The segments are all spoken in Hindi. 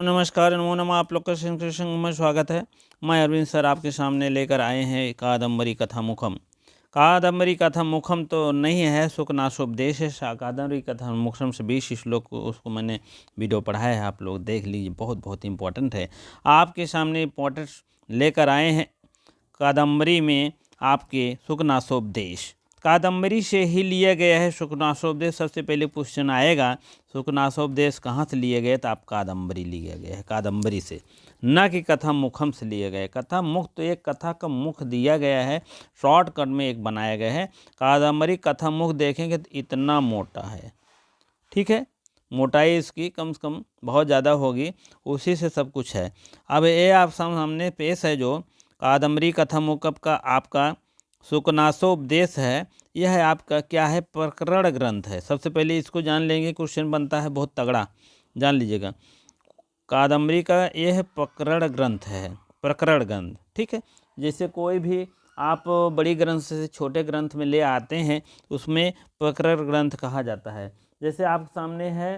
नमस्कार, नमो नमः। आप लोग का श्रृंखला में स्वागत है। मैं अरविंद सर आपके सामने लेकर आए हैं कादम्बरी कथा मुखम। कादम्बरी कथा मुखम तो नहीं है, सुखनाशोपदेश है। कादम्बरी कथा मुखम से 20 श्लोक को उसको मैंने वीडियो पढ़ाया है, आप लोग देख लीजिए। बहुत बहुत इम्पोर्टेंट है। आपके सामने इम्पोर्टेंट लेकर आए हैं कादम्बरी में आपके सुखनाशोपदेश। कादम्बरी से ही लिया गया है सुखनाशोपदेश। सबसे पहले क्वेश्चन आएगा सुखनाशोपदेश कहाँ से लिए गए, तो आप कादम्बरी लिया गया है, कादम्बरी से, न कि कथा मुखम से लिए गए। कथा मुख तो एक कथा का मुख दिया गया है, शॉर्टकट में एक बनाया गया है। कादम्बरी कथा मुख देखेंगे तो इतना मोटा है, ठीक है। मोटाई इसकी कम से कम बहुत ज़्यादा होगी, उसी से सब कुछ है। अब ये आप सामने पेश है जो कादम्बरी कथा मुखम का आपका सुखनाशोपदेश है। यह है आपका क्या है, प्रकरण ग्रंथ है। सबसे पहले इसको जान लेंगे, क्वेश्चन बनता है बहुत तगड़ा, जान लीजिएगा। कादम्बरी का यह प्रकरण ग्रंथ है, प्रकरण ग्रंथ, ठीक है। जैसे कोई भी आप बड़ी ग्रंथ से छोटे ग्रंथ में ले आते हैं, उसमें प्रकरण ग्रंथ कहा जाता है। जैसे आपके सामने है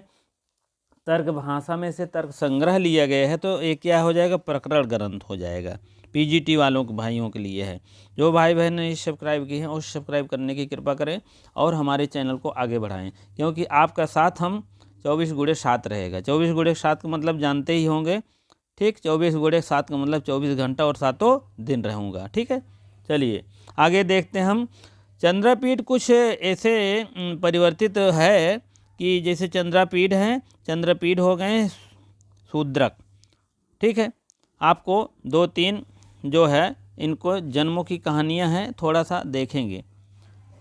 तर्क भाषा में से तर्क संग्रह लिया गया है, तो ये क्या हो जाएगा, प्रकरण ग्रंथ हो जाएगा। पीजीटी वालों के भाइयों के लिए है। जो भाई बहन ने सब्सक्राइब की हैं और सब्सक्राइब करने की कृपा करें और हमारे चैनल को आगे बढ़ाएं, क्योंकि आपका साथ हम 24x7 रहेगा। 24x7 का मतलब जानते ही होंगे, ठीक। 24x7 का मतलब 24 घंटा और 7 दिन रहूँगा, ठीक है। चलिए आगे देखते हैं हम। चंद्रपीठ कुछ ऐसे परिवर्तित है कि जैसे चंद्रपीठ हैं, चंद्रपीठ हो गए शूद्रक, ठीक है। आपको 2-3 जो है इनको जन्मों की कहानियां हैं, थोड़ा सा देखेंगे।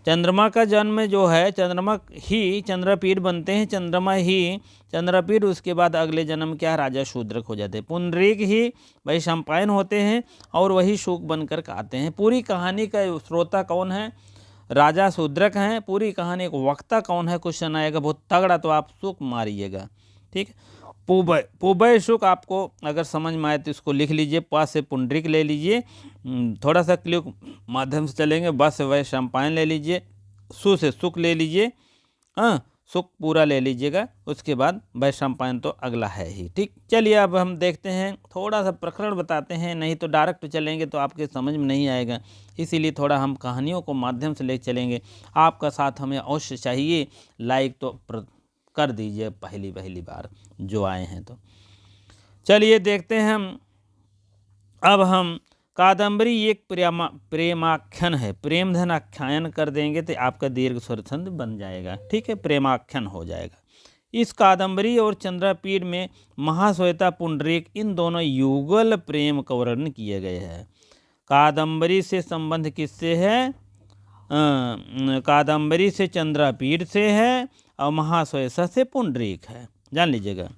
चंद्रमा का जन्म जो है, चंद्रमा ही चंद्रपीठ बनते हैं, चंद्रमा ही चंद्रपीठ, उसके बाद अगले जन्म क्या, राजा शूद्रक हो जाते हैं। पुंडरीक ही वैशंपायन होते हैं और वही शुक बनकर आते हैं। पूरी कहानी का श्रोता कौन है, राजा शूद्रक हैं। पूरी कहानी का वक्ता कौन है, क्वेश्चन आएगा बहुत तगड़ा, तो आप शुक मारिएगा, ठीक। पूबय शुक आपको अगर समझ में आए तो इसको लिख लीजिए। प से पुंडरीक ले लीजिए, थोड़ा सा क्लिक माध्यम से चलेंगे। ब से वैशंपायन ले लीजिए, सु से सुख ले लीजिए, हाँ सुख पूरा ले लीजिएगा। उसके बाद वैशंपायन तो अगला है ही, ठीक। चलिए अब हम देखते हैं, थोड़ा सा प्रकरण बताते हैं, नहीं तो डायरेक्ट चलेंगे तो आपके समझ में नहीं आएगा। इसीलिए थोड़ा हम कहानियों को माध्यम से ले चलेंगे। आपका साथ हमें अवश्य चाहिए। लाइक तो कर दीजिए पहली बार जो आए हैं तो। चलिए देखते हैं हम। अब हम कादम्बरी एक प्रेमाख्यान है। प्रेमधन आख्यान कर देंगे तो आपका दीर्घ स्वर छंद बन जाएगा, ठीक है, प्रेमाख्यान हो जाएगा। इस कादम्बरी और चंद्रपीठ में महाश्वेता पुंडरीक इन दोनों युगल प्रेम का वर्णन किए गए हैं। कादम्बरी से संबंध किससे है, कादम्बरी से चंद्रपीठ से है और महाश्वेता से पुंडरीक है, जान लीजिएगा।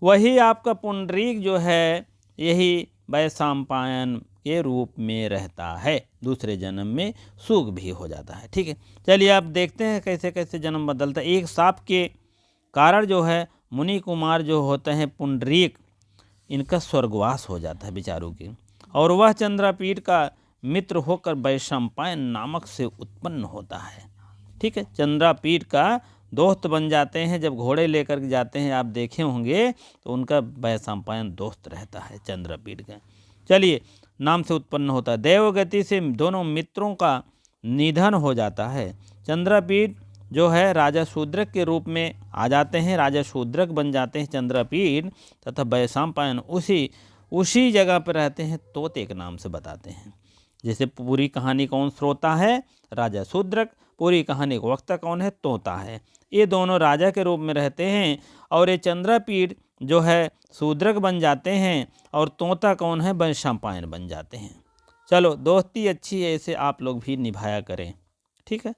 वही आपका पुंडरीक जो है यही वैशंपायन के रूप में रहता है, दूसरे जन्म में सुख भी हो जाता है, ठीक है। चलिए आप देखते हैं कैसे कैसे जन्म बदलता है। एक साप के कारण जो है मुनि कुमार जो होते हैं पुंडरीक, इनका स्वर्गवास हो जाता है बेचारों की, और वह चंद्रपीठ का मित्र होकर वैशंपायन नामक से उत्पन्न होता है, ठीक है। चंद्रपीठ का दोस्त बन जाते हैं। जब घोड़े लेकर जाते हैं, आप देखे होंगे, तो उनका वैशंपायन दोस्त रहता है चंद्रपीठ का। चलिए नाम से उत्पन्न होता है। देवगति से दोनों मित्रों का निधन हो जाता है। चंद्रपीठ जो है राजा शूद्रक के रूप में आ जाते हैं, राजा शूद्रक बन जाते हैं चंद्रपीठ, तथा वैशंपायन उसी जगह पर रहते हैं, तोते के नाम से बताते हैं। जैसे पूरी कहानी कौन श्रोता है, राजा शूद्रक, पूरी कहानी का वक्ता कौन है, तोता है। ये दोनों राजा के रूप में रहते हैं और ये चंद्रपीठ जो है शूद्रक बन जाते हैं और तोता कौन है, वैशंपायन बन जाते हैं। चलो दोस्ती अच्छी है, ऐसे आप लोग भी निभाया करें, ठीक है।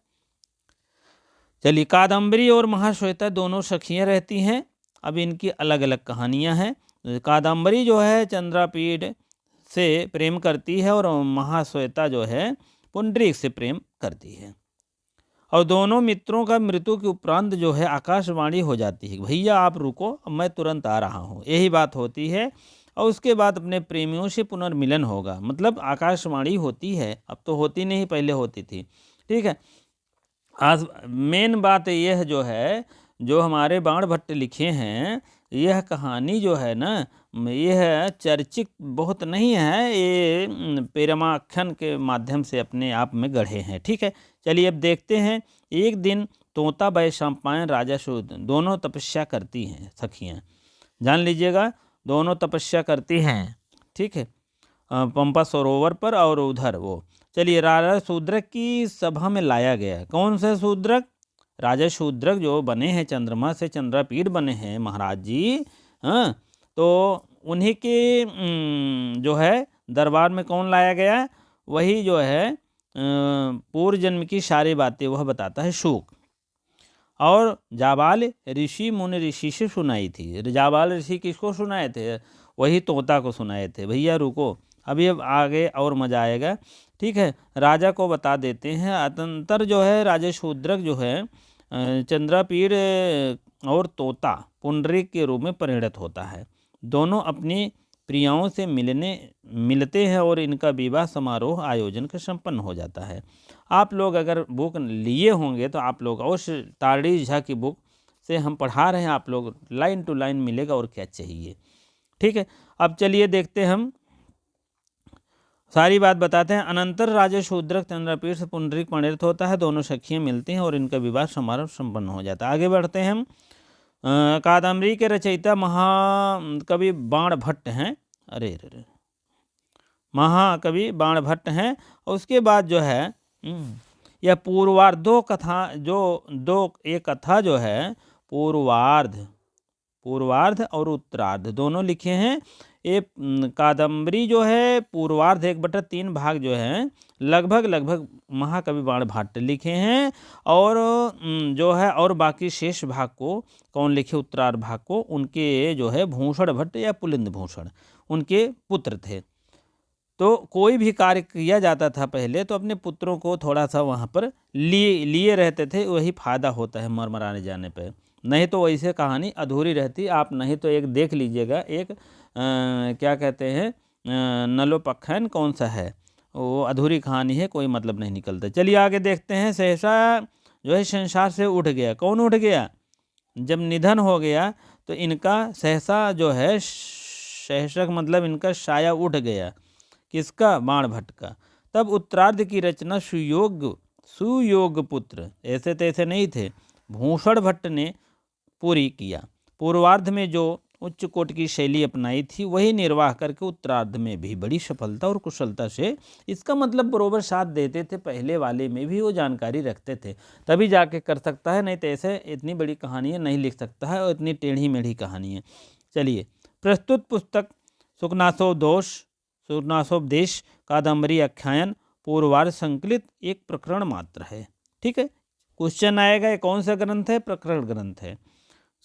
चलिए कादम्बरी और महाश्वेता दोनों सखियाँ रहती हैं। अब इनकी अलग अलग कहानियाँ हैं। कादम्बरी जो है चंद्रपीठ से प्रेम करती है और महाश्वेता जो है पुंडरीक से प्रेम करती है। और दोनों मित्रों का मृत्यु के उपरांत जो है आकाशवाणी हो जाती है, भैया आप रुको, मैं तुरंत आ रहा हूँ, यही बात होती है। और उसके बाद अपने प्रेमियों से पुनर्मिलन होगा, मतलब आकाशवाणी होती है। अब तो होती नहीं, पहले होती थी, ठीक है। आज मेन बात यह जो है, जो हमारे बाण भट्ट लिखे हैं, यह कहानी जो है ना, यह चर्चित बहुत नहीं है, ये पेरमाख्यान के माध्यम से अपने आप में गढ़े हैं। ठीक है, चलिए अब देखते हैं। एक दिन तोता व शंपायन राजा शूद्र दोनों तपस्या करती हैं सखियाँ, जान लीजिएगा, दोनों तपस्या करती हैं। ठीक है, पंपा सरोवर पर और उधर वो। चलिए, राजा शूद्रक की सभा में लाया गया। कौन सा शूद्रक? राजा शूद्रक जो बने हैं, चंद्रमा से चंद्रपीठ बने हैं महाराज जी। हाँ, तो उन्हीं के जो है दरबार में कौन लाया गया? वही जो है पूर्व जन्म की सारी बातें वह बताता है शुक। और जाबाल ऋषि मुनि ऋषि से सुनाई थी। जाबाल ऋषि किसको सुनाए थे? वही तोता को सुनाए थे। भैया रुको, अभी अब आगे और मजा आएगा। ठीक है, राजा को बता देते हैं। अतंतर जो है राजा शूद्रक जो है चंद्रपीठ और तोता पुंडरीक के रूप में परिणत होता है। दोनों अपनी प्रियाओं से मिलते हैं और इनका विवाह समारोह आयोजन का संपन्न हो जाता है। आप लोग अगर बुक लिए होंगे तो आप लोग अवश्य ताड़ी झा की बुक से हम पढ़ा रहे हैं, आप लोग लाइन टू लाइन मिलेगा और क्या चाहिए। ठीक है, अब चलिए देखते हैं, हम सारी बात बताते हैं। अनंतर राजा शूद्रक चंद्रपीठ से पुंडरीक परिणत होता है, दोनों सखियाँ मिलती हैं और इनका विवाह समारोह संपन्न हो जाता है। आगे बढ़ते हैं हम। कादम्बरी के रचयिता महाकवि बाण भट्ट हैं। अरे महाकवि बाण भट्ट हैं। और उसके बाद जो है यह पूर्वार्ध दो एक कथा जो है पूर्वार्ध और उत्तरार्ध दोनों लिखे हैं। ये कादम्बरी जो है पूर्वार्ध 1/3 भाग जो है लगभग महाकवि बाण भट्ट लिखे हैं। और जो है और बाकी शेष भाग को कौन लिखे? उत्तरार्ध भाग को उनके जो है भूषण भट्ट या पुलिंद भूषण उनके पुत्र थे। तो कोई भी कार्य किया जाता था पहले तो अपने पुत्रों को थोड़ा सा वहाँ पर लिए रहते थे, वही फायदा होता है मरमराने जाने पर। नहीं तो वैसे कहानी अधूरी रहती। आप नहीं तो एक देख लीजिएगा, एक क्या कहते हैं नलोपखैन कौन सा है, वो अधूरी कहानी है, कोई मतलब नहीं निकलता। चलिए आगे देखते हैं। सहसा जो है संसार से उठ गया। कौन उठ गया? जब निधन हो गया तो इनका सहसा जो है, सहसा मतलब इनका साया उठ गया। किसका? बाण भट्ट का। तब उत्तरार्ध की रचना सुयोग पुत्र, ऐसे तैसे नहीं थे, भूषण भट्ट ने पूरी किया। पूर्वार्ध में जो उच्च कोटि की शैली अपनाई थी वही निर्वाह करके उत्तरार्ध में भी बड़ी सफलता और कुशलता से, इसका मतलब बरोबर साथ देते थे, पहले वाले में भी वो जानकारी रखते थे, तभी जाके कर सकता है, नहीं तो ऐसे इतनी बड़ी कहानियाँ नहीं लिख सकता है और इतनी टेढ़ी मेढ़ी कहानी है। चलिए, प्रस्तुत पुस्तक सुखनासोपदेश कादम्बरी आख्यान पूर्वार्ध संकलित एक प्रकरण मात्र है। ठीक है, क्वेश्चन आएगा ये कौन सा ग्रंथ है? प्रकरण ग्रंथ है।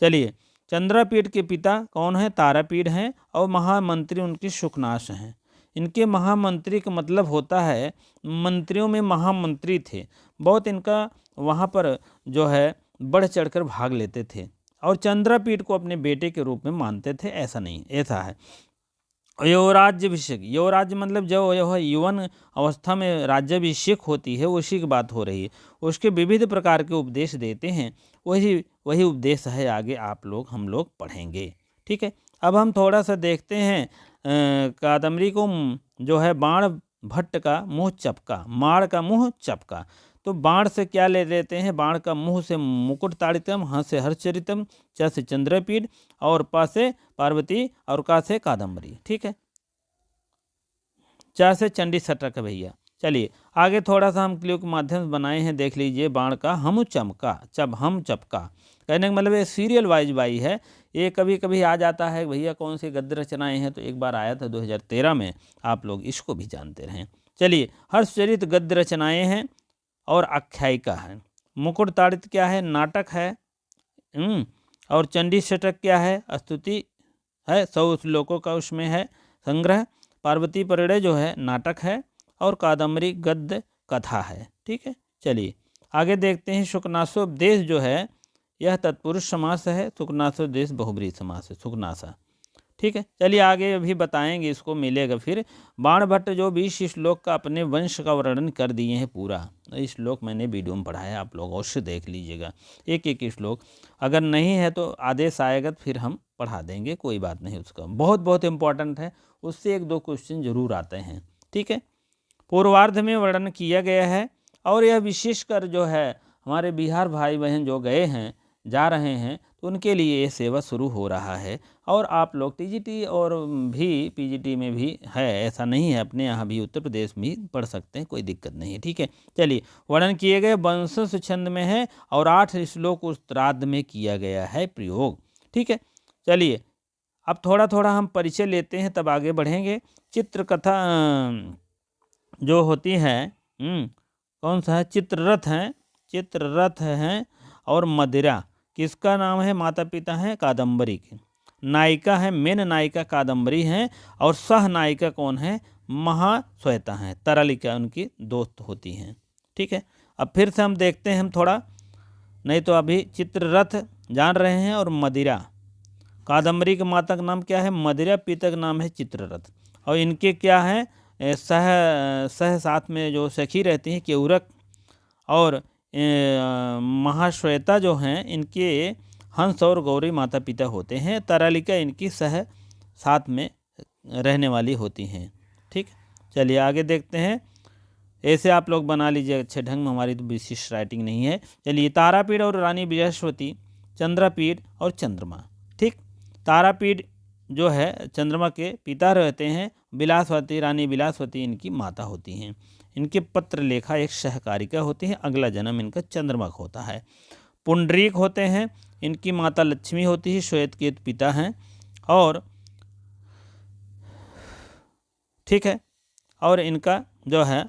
चलिए, चंद्रपीठ के पिता कौन है? तारापीठ हैं। और महामंत्री उनके सुखनाश हैं। इनके महामंत्री का मतलब होता है मंत्रियों में महामंत्री थे। बहुत इनका वहाँ पर जो है बढ़ चढ़कर भाग लेते थे और चंद्रपीठ को अपने बेटे के रूप में मानते थे। ऐसा नहीं, ऐसा है। युवराज्याभिषेक, युवराज्य मतलब जो यह यौवन अवस्था में राज्याभिषेक होती है उसी की बात हो रही है। उसके विविध प्रकार के उपदेश देते हैं, वही उपदेश है आगे हम लोग पढ़ेंगे। ठीक है, अब हम थोड़ा सा देखते हैं कादम्बरी को जो है बाण भट्ट का मुँह चपका, माड़ का मुँह चपका। तो बाण से क्या ले लेते हैं? बाण का मुँह से मुकुट ताड़ितम, ह से हर्षचरितम, च से चंद्रपीठ और प से पार्वती और का से कादम्बरी। ठीक है, च से चंडी सटक भैया। चलिए आगे थोड़ा सा हम क्लिप के माध्यम से बनाए हैं, देख लीजिए। बाण का हम चमका, हम चपका, कहने का मतलब ये सीरियल वाइज बाई है। ये कभी कभी आ जाता है भैया कौन सी गद्य रचनाएँ हैं, तो एक बार आया था 2013 में, आप लोग इसको भी जानते रहें। चलिए, हर्षचरित गद्य रचनाएँ हैं और आख्यायिका है। मुकुट ताड़ित क्या है? नाटक है। और चंडी षटक क्या है? स्तुति है, 100 श्लोकों का उसमें है संग्रह। पार्वती परिणय जो है नाटक है और कादम्बरी गद्य कथा है। ठीक है, चलिए आगे देखते हैं। सुखनासोपदेश जो है यह तत्पुरुष समास है, सुखनासोपदेश बहुब्रीहि समास है, सुखनासा। ठीक है, चलिए आगे अभी बताएंगे, इसको मिलेगा फिर। बाणभट्ट जो 20 श्लोक का अपने वंश का वर्णन कर दिए हैं पूरा। इस श्लोक मैंने वीडियो में पढ़ाया, आप लोग अवश्य देख लीजिएगा एक एक श्लोक। अगर नहीं है तो आदेश आएगा तो फिर हम पढ़ा देंगे, कोई बात नहीं, उसका बहुत बहुत इंपॉर्टेंट है, उससे 1-2 क्वेश्चन जरूर आते हैं। ठीक है, पूर्वार्ध में वर्णन किया गया है। और यह विशेषकर जो है हमारे बिहार भाई बहन जो गए हैं, जा रहे हैं, तो उनके लिए ये सेवा शुरू हो रहा है। और आप लोग टीजीटी और भी पीजीटी में भी है, ऐसा नहीं है, अपने यहाँ भी उत्तर प्रदेश में भी पढ़ सकते हैं, कोई दिक्कत नहीं है। ठीक है, चलिए वर्णन किए गए वंशज छंद में है और 8 श्लोक उत्तरार्ध में किया गया है प्रयोग। ठीक है, चलिए अब थोड़ा थोड़ा हम परिचय लेते हैं, तब आगे बढ़ेंगे। चित्रकथा जो होती है, कौन सा है, चित्ररथ है, चित्ररथ है। और मदिरा किसका नाम है, माता पिता हैं कादम्बरी के। नायिका है, मेन नायिका कादम्बरी हैं। और सह नायिका कौन है, महाश्वेता हैं, तरलिका उनकी दोस्त होती हैं। ठीक है, अब फिर से हम देखते हैं हम थोड़ा, नहीं तो अभी चित्ररथ जान रहे हैं। और मदिरा, कादम्बरी के माता का नाम क्या है, मदिरा, पिता का नाम है चित्ररथ। और इनके क्या है, सह साथ में जो सखी रहती हैं केउरक। और महाश्वेता जो हैं इनके हंस और गौरी माता पिता होते हैं। तरलिका इनकी सह साथ में रहने वाली होती हैं। ठीक, चलिए आगे देखते हैं। ऐसे आप लोग बना लीजिए अच्छे ढंग में, हमारी तो विशिष्ट राइटिंग नहीं है। चलिए तारापीठ और रानी बृहस्पति, चंद्रपीठ और चंद्रमा। ठीक, तारापीठ जो है चंद्रमा के पिता रहते हैं, बिलासवती, रानी बिलासवती इनकी माता होती हैं। इनके पत्र लेखा एक सहकारिका होती है, अगला जन्म इनका चंद्रमा होता है। पुंडरीक होते हैं, इनकी माता लक्ष्मी होती है, श्वेतकेतु पिता हैं। और ठीक है, और इनका जो है,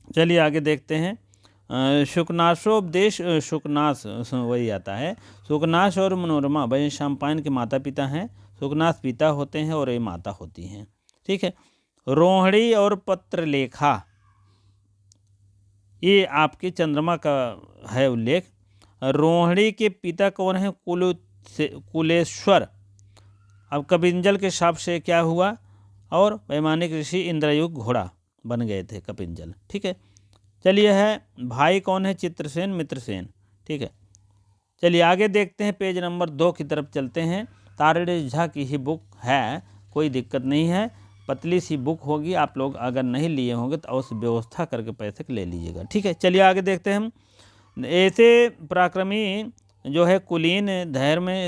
चलिए आगे देखते हैं। शुकनाशोपदेश, शुकनाश वही आता है, शुकनाश और मनोरमा वही शंपायन के माता पिता हैं। शुकनाश पिता होते हैं और ये माता होती हैं। ठीक है, रोहिणी और पत्रलेखा ये आपके चंद्रमा का है उल्लेख। रोहिणी के पिता कौन है, कुलेश्वर। अब कपिंजल के शाप से क्या हुआ, और वैमानिक ऋषि इंद्रयुक्त घोड़ा बन गए थे कपिंजल। ठीक है, चलिए है भाई कौन है, चित्रसेन, मित्रसेन। ठीक है, चलिए आगे देखते हैं, पेज नंबर 2 की तरफ चलते हैं। तारिणी झा की ही बुक है, कोई दिक्कत नहीं है, पतली सी बुक होगी, आप लोग अगर नहीं लिए होंगे तो उस व्यवस्था करके पैसे ले लीजिएगा। ठीक है, चलिए आगे देखते हैं हम। ऐसे पराक्रमी जो है कुलीन,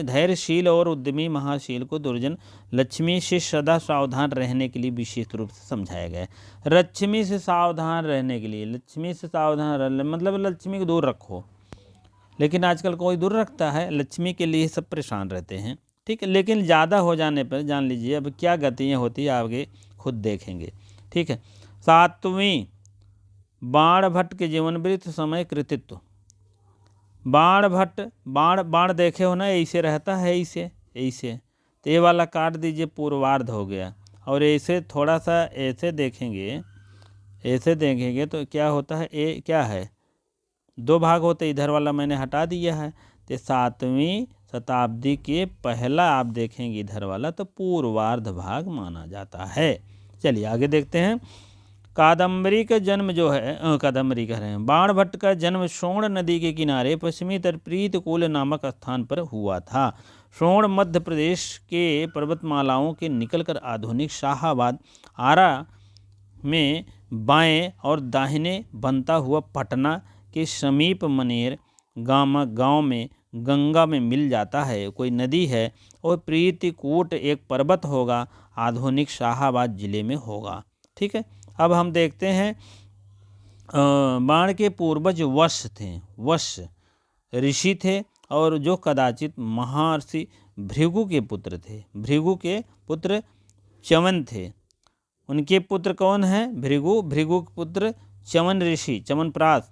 धैर्यशील और उद्यमी महाशील को दुर्जन लक्ष्मी से सदा सावधान रहने के लिए विशेष रूप से समझाया गया है। लक्ष्मी से सावधान रहने के लिए, लक्ष्मी से सावधान रहने मतलब लक्ष्मी को दूर रखो, लेकिन आजकल कोई दूर रखता है, लक्ष्मी के लिए सब परेशान रहते हैं। ठीक है, लेकिन ज़्यादा हो जाने पर जान लीजिए अब क्या गतियाँ होती है, आगे खुद देखेंगे। ठीक है, 7वीं बाणभट्ट के जीवन वृत्त समय कृतित्व। बाणभट्ट, बाण देखे हो ना, ऐसे रहता है, ऐसे तो ये वाला काट दीजिए, पूर्वार्ध हो गया। और ऐसे थोड़ा सा ऐसे देखेंगे, ऐसे देखेंगे तो क्या होता है, ये क्या है, 2 भाग होते, इधर वाला मैंने हटा दिया है। तो 7वीं शताब्दी के पहला आप देखेंगे इधर वाला, तो पूर्वार्ध भाग माना जाता है। चलिए आगे देखते हैं। कादम्बरी का जन्म जो है, कादम्बरी कह रहे हैं, बाणभट्ट का जन्म सोण नदी के किनारे पश्चिमी तर प्रीतकुल नामक स्थान पर हुआ था। सोण मध्य प्रदेश के पर्वतमालाओं के निकलकर आधुनिक शाहाबाद, आरा में बाएं और दाहिने बनता हुआ पटना के समीप मनेर गांव में गंगा में मिल जाता है। कोई नदी है और प्रीतिकूट एक पर्वत होगा, आधुनिक शाहाबाद जिले में होगा। ठीक है, अब हम देखते हैं। बाण के पूर्वज वश थे, वश ऋषि थे, और जो कदाचित महर्षि भृगु के पुत्र थे। भृगु के पुत्र च्यवन थे। उनके पुत्र कौन है, भृगु, भृगु के पुत्र च्यवन ऋषि, च्यवनप्राश।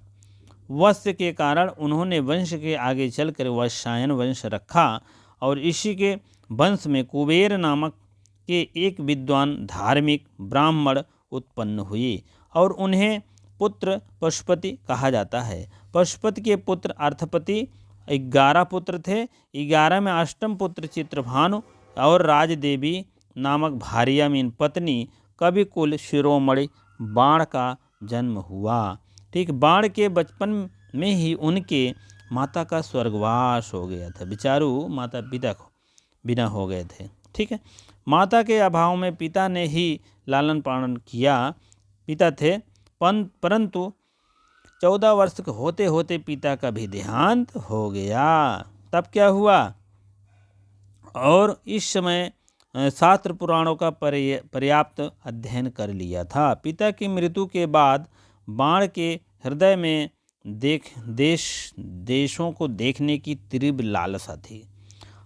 वश्य के कारण उन्होंने वंश के आगे चलकर वश्यायन वंश रखा, और इसी के वंश में कुबेर नामक के एक विद्वान धार्मिक ब्राह्मण उत्पन्न हुए, और उन्हें पुत्र पशुपति कहा जाता है। पशुपति के पुत्र अर्थपति 11 पुत्र थे। 11 में अष्टम पुत्र चित्रभानु और राजदेवी नामक भार्यामीन पत्नी कवि कुल शिरोमणि बाण का जन्म हुआ। ठीक, बाण के बचपन में ही उनके माता का स्वर्गवास हो गया था। बेचारू माता पिता को बिना हो गए थे। ठीक है, माता के अभाव में पिता ने ही लालन पालन किया। पिता थे परंतु 14 वर्ष के होते होते पिता का भी देहांत हो गया। तब क्या हुआ, और इस समय शास्त्र पुराणों का पर्याप्त अध्ययन कर लिया था। पिता की मृत्यु के बाद बाण के हृदय में देशों को देखने की तीव्र लालसा थी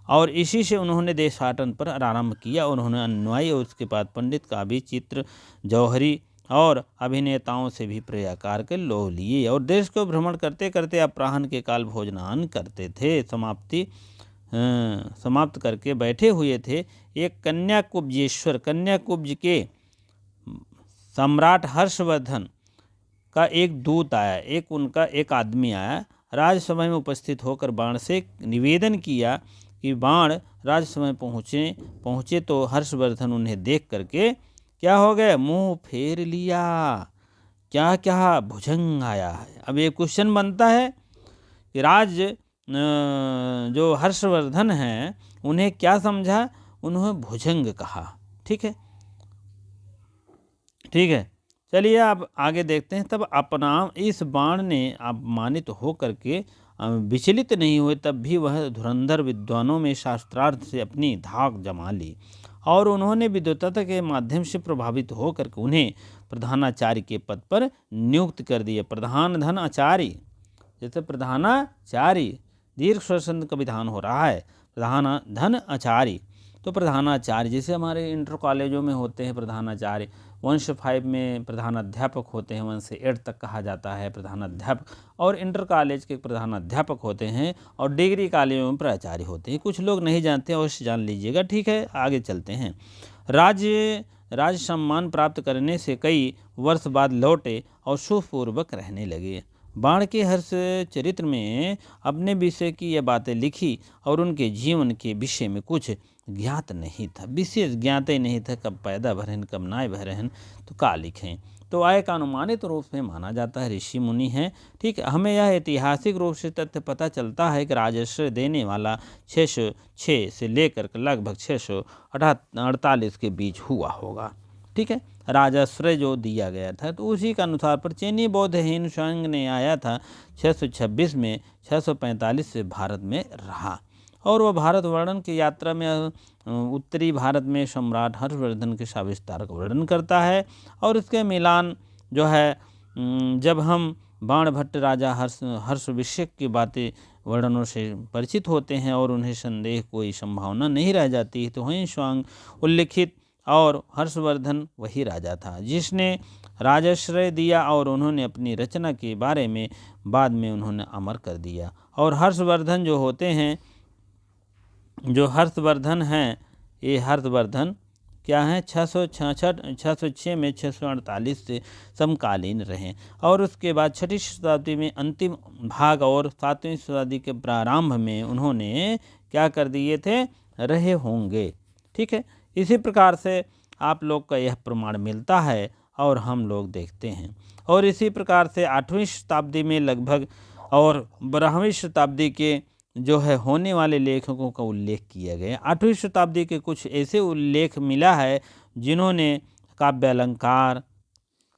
और इसी से उन्होंने देशाटन पर आरंभ किया। उन्होंने अनुयायी और उसके बाद पंडित काव्य, चित्र, जौहरी और अभिनेताओं से भी प्रयाकार के लोह लिए और देश को भ्रमण करते करते अपराह्न के काल भोजनान करते थे। समाप्त करके बैठे हुए थे। एक कन्याकुब्ज के सम्राट हर्षवर्धन का एक दूत आया, एक आदमी आया, राजसभा में उपस्थित होकर बाण से निवेदन किया कि बाण राजसभा में पहुँचे तो हर्षवर्धन उन्हें देख करके क्या हो गए, मुंह फेर लिया। क्या क्या भुजंग आया है। अब ये क्वेश्चन बनता है कि जो हर्षवर्धन हैं उन्हें क्या समझा, उन्होंने भुजंग कहा। ठीक है, चलिए अब आगे देखते हैं। तब अपना इस बाण ने अपमानित होकर के विचलित नहीं हुए, तब भी वह धुरंधर विद्वानों में शास्त्रार्थ से अपनी धाक जमा ली और उन्होंने विद्वता के माध्यम से प्रभावित होकर के उन्हें प्रधानाचार्य के पद पर नियुक्त कर दिए। प्रधान धन आचार्य, जैसे प्रधानाचार्य दीर्घ स्वरसंध का विधान हो रहा है, प्रधान धन आचार्य। तो प्रधानाचार्य जैसे हमारे इंटर कॉलेजों में होते हैं प्रधानाचार्य, 1 से 5 में प्रधानाध्यापक होते हैं, 1 से 8 तक कहा जाता है प्रधानाध्यापक, और इंटर कॉलेज के प्रधानाध्यापक होते हैं और डिग्री कॉलेजों में प्राचार्य होते हैं। कुछ लोग नहीं जानते, अवश्य जान लीजिएगा। ठीक है, आगे चलते हैं। राज सम्मान प्राप्त करने से कई वर्ष बाद लौटे और सुखपूर्वक रहने लगे। बाण के हर्ष चरित्र में अपने विषय की यह बातें लिखी और उनके जीवन के विषय में कुछ ज्ञात नहीं था, विशेष ज्ञात ही नहीं था, कब पैदा भरहन कब नाय भरहन, तो का लिखें। तो आय का अनुमानित रूप में माना जाता है, ऋषि मुनि हैं। ठीक है, हमें यह ऐतिहासिक रूप से तथ्य पता चलता है कि राजश्रय देने वाला 606 से लेकर लगभग 648 के बीच हुआ होगा। ठीक है, राजाश्रय जो दिया गया था तो उसी के अनुसार प्रचीनी बौद्ध हिंदू संघ ने आया था 626 में, 645 से भारत में रहा और वह भारत वर्णन की यात्रा में उत्तरी भारत में सम्राट हर्षवर्धन के सविस्तार का वर्णन करता है। और इसके मिलान जो है, जब हम बाण भट्ट राजा हर्षविषयक की बातें वर्णनों से परिचित होते हैं और उन्हें संदेह कोई संभावना नहीं रह जाती, तो वहीं स्वांग उल्लिखित और हर्षवर्धन वही राजा था जिसने राजाश्रय दिया और उन्होंने अपनी रचना के बारे में बाद में उन्होंने अमर कर दिया। और हर्षवर्धन जो होते हैं, जो हर्षवर्धन हैं, ये हर्षवर्धन क्या हैं, 606 में 648 से समकालीन रहे और उसके बाद 6वीं शताब्दी में अंतिम भाग और 7वीं शताब्दी के प्रारंभ में उन्होंने क्या कर दिए थे, रहे होंगे। ठीक है, इसी प्रकार से आप लोग का यह प्रमाण मिलता है और हम लोग देखते हैं। और इसी प्रकार से 8वीं शताब्दी में लगभग और 12वीं शताब्दी के जो है होने वाले लेखकों का उल्लेख किया गया। 8वीं शताब्दी के कुछ ऐसे उल्लेख मिला है जिन्होंने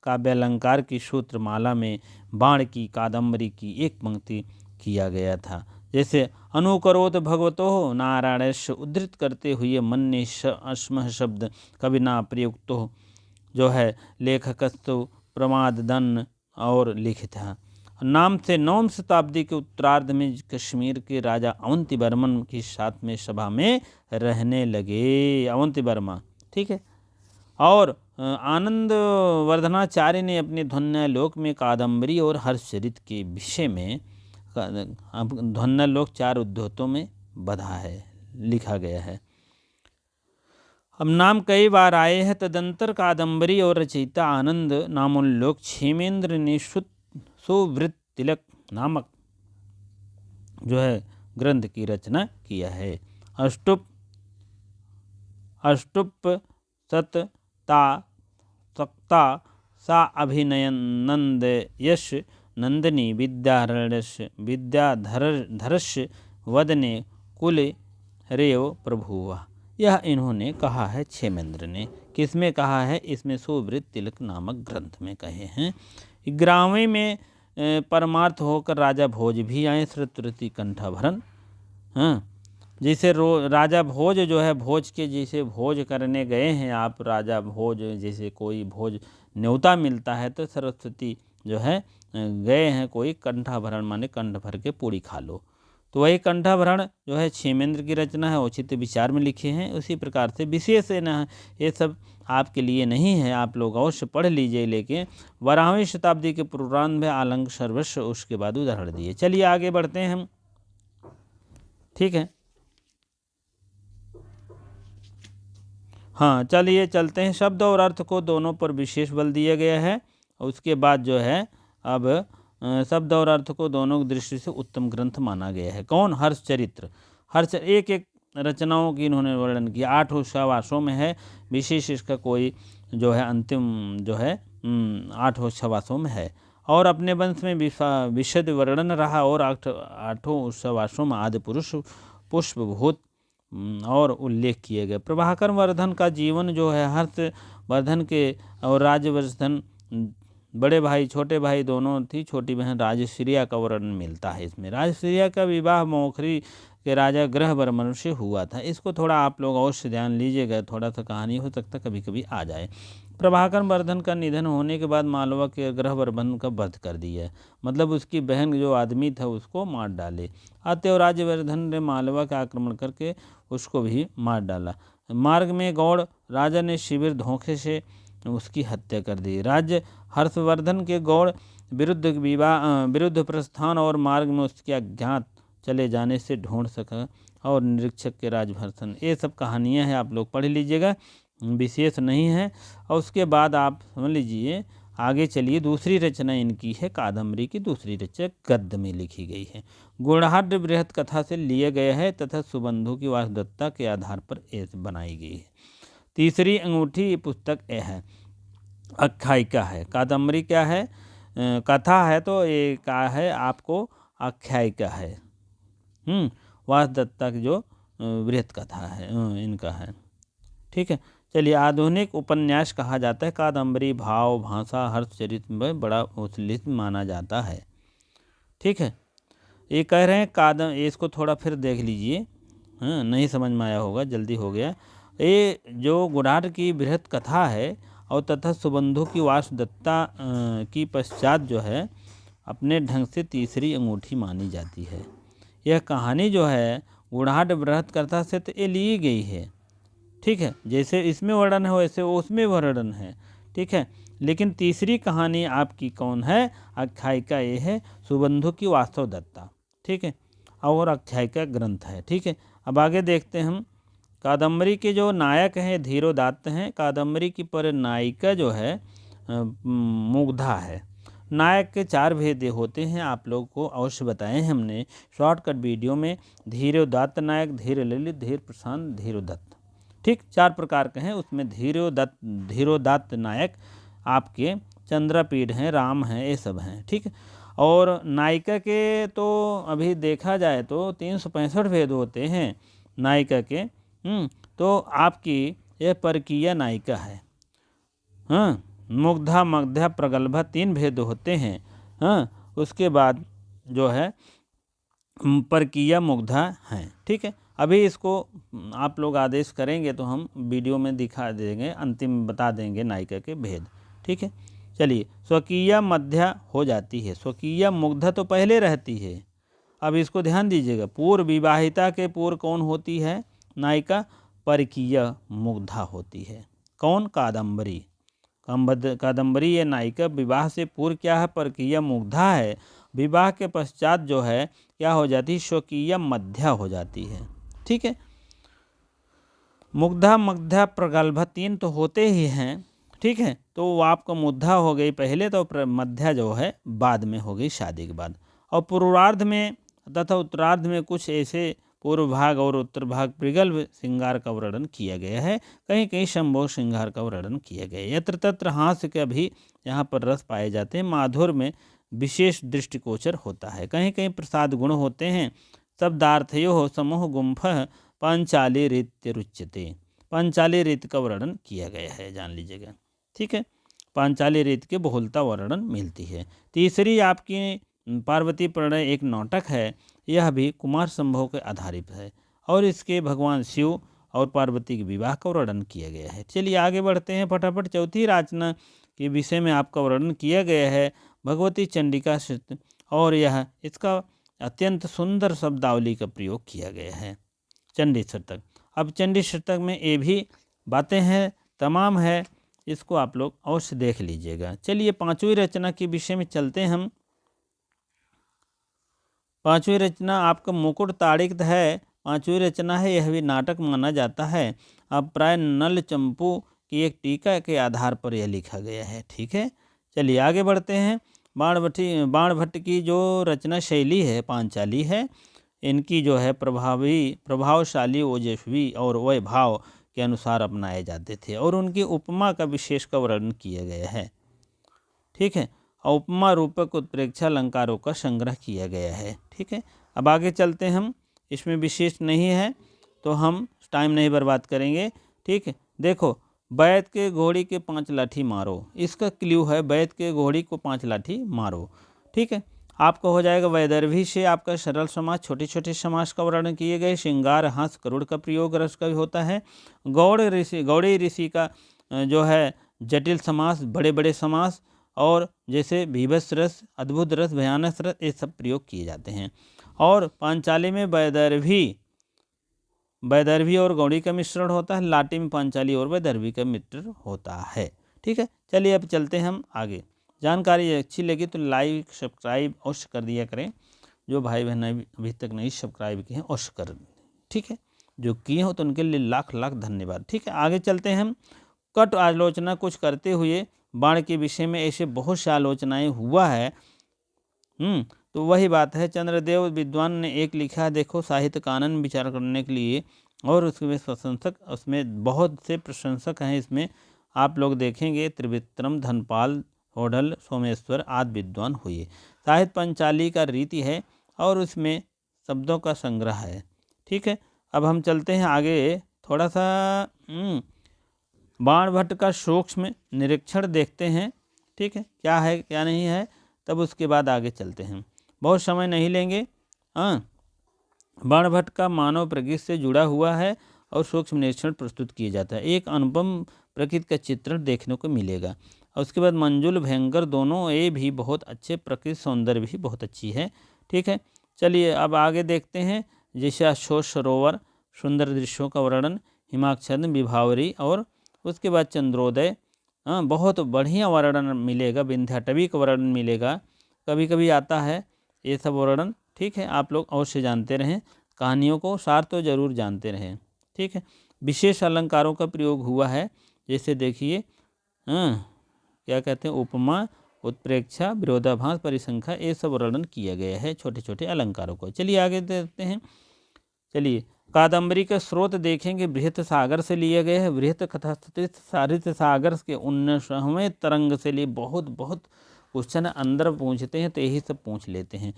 काव्यालंकार की सूत्रमाला में बाण की कादम्बरी की एक पंक्ति किया गया था। जैसे अनुकरोत भगवतो नारायणस्य उद्धृत करते हुए मन्ने अस्मः शब्द कविना प्रयुक्तो जो है लेखकस्तु प्रमाददन और लिखित है। नाम से 9वीं शताब्दी के उत्तरार्ध में कश्मीर के राजा अवंती वर्मन के साथ में सभा में रहने लगे, अवंती वर्मा। ठीक है, और आनंद वर्धनाचार्य ने अपने ध्वन्यालोक में कादम्बरी और हर्षचरित के विषय में, ध्वन्यालोक 4 उद्धृतों में बधा है, लिखा गया है। अब नाम कई बार आए हैं। तदंतर कादम्बरी और रचयिता आनंद नामोल्लोक क्षेमेंद्र ने सुवृत तिलक नामक जो है ग्रंथ की रचना किया है। अष्टुप अष्टुप सतता सक्ता सा अभिनयनंद यश नंदिनी विद्याधरस्य वदने कुल रेव प्रभुवा। यह इन्होंने कहा है क्षेमेंद्र ने। किसमें कहा है? इसमें सुवृत तिलक नामक ग्रंथ में कहे हैं। 11वें में परमार्थ होकर राजा भोज भी आए, श्रुतवृत्ति कंठाभरण। हाँ, जैसे राजा भोज जो है, भोज के जैसे भोज करने गए हैं आप, राजा भोज जैसे कोई भोज न्योता मिलता है तो सरस्वती जो है गए हैं कोई कंठाभरण माने कंठ भर के पूरी खा लो। तो वही कंठाभरण जो है क्षेमेंद्र की रचना है, औचित्य विचार में लिखे हैं। उसी प्रकार से विशेष है ना, ये सब आपके लिए नहीं है, आप लोग अवश्य पढ़ लीजिए। लेकिन 12वीं शताब्दी के पूर्वार्ध में आलंक सर्वस्व, उसके बाद उदाहरण दिए। चलिए आगे बढ़ते हैं हम। ठीक है, हाँ चलिए चलते हैं। शब्द और अर्थ को दोनों पर विशेष बल दिया गया है। उसके बाद जो है अब शब्द और अर्थ को दोनों की दृष्टि से उत्तम ग्रंथ माना गया है। कौन? हर्षचरित्र। एक एक रचनाओं की इन्होंने वर्णन किया। 8 उत्सवासों में है, विशेष इसका कोई जो है अंतिम जो है 8 उत्सवासों में है। और अपने वंश में विशद वर्णन रहा। और 8 उत्सवासों में आदि पुरुष पुष्पभूत और उल्लेख किए गए। प्रभाकर वर्धन का जीवन जो है, हर्षवर्धन के और राजवर्धन बड़े भाई छोटे भाई दोनों थी, छोटी बहन राजश्रिया का वर्णन मिलता है इसमें। राजश्रिया का विवाह मौखरी के राजा ग्रहवर्मन से हुआ था। इसको थोड़ा आप लोग अवश्य ध्यान लीजिएगा, थोड़ा सा कहानी हो सकता कभी कभी आ जाए। प्रभाकर वर्धन का निधन होने के बाद मालवा के ग्रहवर्मन का वध कर दिया, मतलब उसकी बहन जो आदमी था उसको मार डाले। अतएव राजवर्धन ने मालवा का आक्रमण करके उसको भी मार डाला। मार्ग में गौड़ राजा ने शिविर धोखे से उसकी हत्या कर दी। राज्य हर्षवर्धन के गौड़ विरुद्ध प्रस्थान और मार्ग में उसके अज्ञात चले जाने से ढूंढ सका और निरीक्षक के राजभर्सन। ये सब कहानियाँ हैं, आप लोग पढ़ लीजिएगा, विशेष नहीं है। और उसके बाद आप समझ लीजिए आगे चलिए। दूसरी रचना इनकी है कादम्बरी की दूसरी रचना गद्य में लिखी गई है। गुणाढ़ बृहत कथा से लिए गए है तथा सुबंधु की वासदत्ता के आधार पर बनाई गई है। तीसरी अंगूठी पुस्तक यह है, आख्यायिका है। कादम्बरी क्या है? कथा है, तो ये क्या है आपको? आख्यायिका है। वासदत्ता की जो बृहत कथा है इनका है। ठीक है, चलिए। आधुनिक उपन्यास कहा जाता है। कादम्बरी भाव भाषा हर्षचरित्र में बड़ा उल्लिखित माना जाता है। ठीक है, ये कह रहे हैं इसको थोड़ा फिर देख लीजिए, हाँ नहीं समझ में आया होगा, जल्दी हो गया। ये जो गुणाढ़ की बृहत कथा है और तथा सुबंधु की वासदत्ता की पश्चात जो है अपने ढंग से तीसरी अंगूठी मानी जाती है। यह कहानी जो है गुणाढ़ बृहत कथा से तो ये ली गई है। ठीक है, जैसे इसमें वर्णन है वैसे उसमें वर्णन है। ठीक है, लेकिन तीसरी कहानी आपकी कौन है? आख्यायिका ये है, सुबंधु की वासवदत्ता। ठीक है, और आख्यायिका ग्रंथ है। ठीक है, अब आगे देखते हैं हम। कादम्बरी के जो नायक हैं धीरोदात्त हैं। कादम्बरी की पर नायिका जो है मुग्धा है। नायक के 4 भेद होते हैं, आप लोग को अवश्य बताएं हमने शॉर्टकट वीडियो में। धीरोदात्त नायक, धीर ललित, धीर प्रशांत, धीरोदत्त। ठीक, 4 प्रकार के हैं। उसमें धीरोदात्त नायक आपके चंद्रपीढ़ हैं, राम हैं, ये सब हैं। ठीक, और नायिका के तो अभी देखा जाए तो 365 भेद होते हैं नायिका के। तो आपकी यह परकीय नायिका है। हाँ, मुग्धा मध्या प्रगल्भा 3 भेद होते हैं। हाँ, उसके बाद जो है परकीय मुग्धा हैं। ठीक है, अभी इसको आप लोग आदेश करेंगे तो हम वीडियो में दिखा देंगे, अंतिम बता देंगे नायिका के भेद। ठीक है, चलिए। स्वकीय मध्या हो जाती है, स्वकीय मुग्धा तो पहले रहती है। अब इसको ध्यान दीजिएगा, पूर्व विवाहिता के पूर्व कौन होती है नायिका? परकीय मुग्धा होती है। कौन? कादम्बरी। कादम्बरी ये नायिका विवाह से पूर्व क्या है? परकीय मुग्धा है। विवाह के पश्चात जो है क्या हो जाती है? स्वकीय मध्या हो जाती है। ठीक है, मुग्धा मध्या प्रगल्भा 3 तो होते ही हैं। ठीक है, तो वो आपको मुग्धा हो गई पहले, तो मध्या जो है बाद में हो गई शादी के बाद। और पूर्वार्ध में तथा उत्तरार्ध में कुछ ऐसे पूर्व भाग और उत्तर भाग प्रगल्भ श्रृंगार का वर्णन किया गया है, कहीं कहीं संभोग श्रृंगार का वर्णन किया गया है। यत्र तत्र हास्य का भी यहाँ पर रस पाए जाते हैं, माधुर्य में विशेष दृष्टिगोचर होता है, कहीं कहीं प्रसाद गुण होते हैं। शब्दार्थयो समूह गुम्फ पांचाली रीत्य रुच्यते, पांचाली रीत का वर्णन किया गया है, जान लीजिएगा। ठीक है, पांचाली रीत के बहुलता वर्णन मिलती है। तीसरी आपकी पार्वती प्रणय एक नाटक है, यह भी कुमार संभव के आधारित है और इसके भगवान शिव और पार्वती के विवाह का वर्णन किया गया है। चलिए आगे बढ़ते हैं फटाफट। चौथी रचना के विषय में आपका वर्णन किया गया है भगवती चंडिका स्तुति, और यह इसका अत्यंत सुंदर शब्दावली का प्रयोग किया गया है, चंडी शतक। अब चंडी शतक में ये भी बातें हैं, तमाम है, इसको आप लोग अवश्य देख लीजिएगा। चलिए पांचवी रचना के विषय में चलते हैं हम। पांचवी रचना आपका मुकुट ताड़ित है, पांचवी रचना है, यह भी नाटक माना जाता है। अब प्राय नल चंपू की एक टीका के आधार पर यह लिखा गया है। ठीक है, चलिए आगे बढ़ते हैं। बाणभट्ट की जो रचना शैली है पांचाली है, इनकी जो है प्रभावशाली, ओजस्वी और वैभाव के अनुसार अपनाए जाते थे और उनकी उपमा का विशेष का वर्णन किया गया है। ठीक है, उपमा रूपक उत्प्रेक्षा अलंकारों का संग्रह किया गया है। ठीक है, अब आगे चलते हैं हम, इसमें विशेष नहीं है तो हम टाइम नहीं बर्बाद करेंगे। ठीक है, देखो, बैत के घोड़ी के 5 लाठी मारो, इसका क्ल्यू है बैत के घोड़ी को 5 लाठी मारो। ठीक है, आपका हो जाएगा वैदर्भी से आपका सरल समास, छोटे छोटे समास का वर्णन किए गए। श्रृंगार, हंस, करुड़ का प्रयोग रस का भी होता है। गौड़ी ऋषि का जो है जटिल समास, बड़े बड़े समास, और जैसे भीभत्स रस, अद्भुत रस, भयानक रस, ये सब प्रयोग किए जाते हैं। और पांचाली में वैदर्भी और गौड़ी का मिश्रण होता है, लाटी में पांचाली और वैदर्भी का मिश्रण होता है। ठीक है, चलिए अब चलते हैं हम आगे। जानकारी अच्छी लगी तो लाइक सब्सक्राइब अवश्य कर दिया करें, जो भाई बहन अभी तक नहीं सब्सक्राइब किए हैं अवश्य कर। ठीक है, जो किए हो तो उनके लिए लाख लाख धन्यवाद। ठीक है, आगे चलते हैं हम। कट आलोचना कुछ करते हुए बाण के विषय में ऐसे बहुत से आलोचनाएं हुआ है। तो वही बात है, चंद्रदेव विद्वान ने एक लिखा है, देखो, साहित्य कानन विचार करने के लिए, और उसके प्रशंसक, उसमें बहुत से प्रशंसक हैं। इसमें आप लोग देखेंगे त्रिविक्रम, धनपाल, होडल, सोमेश्वर आदि विद्वान हुए। साहित्य पंचाली का रीति है और उसमें शब्दों का संग्रह है। ठीक है, अब हम चलते हैं आगे, थोड़ा सा बाणभट्ट का सूक्ष्म निरीक्षण देखते हैं। ठीक है, क्या है क्या नहीं है, तब उसके बाद आगे चलते हैं, बहुत समय नहीं लेंगे। बाणभट्ट का मानव प्रकृति से जुड़ा हुआ है और सूक्ष्म निरीक्षण प्रस्तुत किया जाता है। एक अनुपम प्रकृति का चित्रण देखने को मिलेगा। और उसके बाद मंजुल, भयंकर दोनों ये भी बहुत अच्छे, प्रकृति सौंदर्य भी बहुत अच्छी है। ठीक है, चलिए अब आगे देखते हैं। जैसे अशोक सरोवर, सुंदर दृश्यों का वर्णन, हिमाच्छादन, विभावरी, और उसके बाद चंद्रोदय, बहुत बढ़िया वर्णन मिलेगा। विंध्याटवी का वर्णन मिलेगा, कभी कभी आता है ये सब वर्णन। ठीक है, आप लोग अवश्य जानते रहें, कहानियों को सार तो जरूर जानते रहें। ठीक है, विशेष अलंकारों का प्रयोग हुआ है, जैसे देखिए क्या कहते हैं, उपमा, उत्प्रेक्षा, विरोधाभास, परिसंख्या, ये सब वर्णन किया गया है छोटे छोटे अलंकारों को। चलिए आगे देखते हैं। चलिए कादम्बरी का स्रोत देखेंगे, बृहत सागर से लिया गया है। बृहत कथा सारित सागर के 19वें तरंग से लिए बहुत बहुत क्वेश्चन अंदर पूछते हैं, तो यही सब पूछ लेते हैं।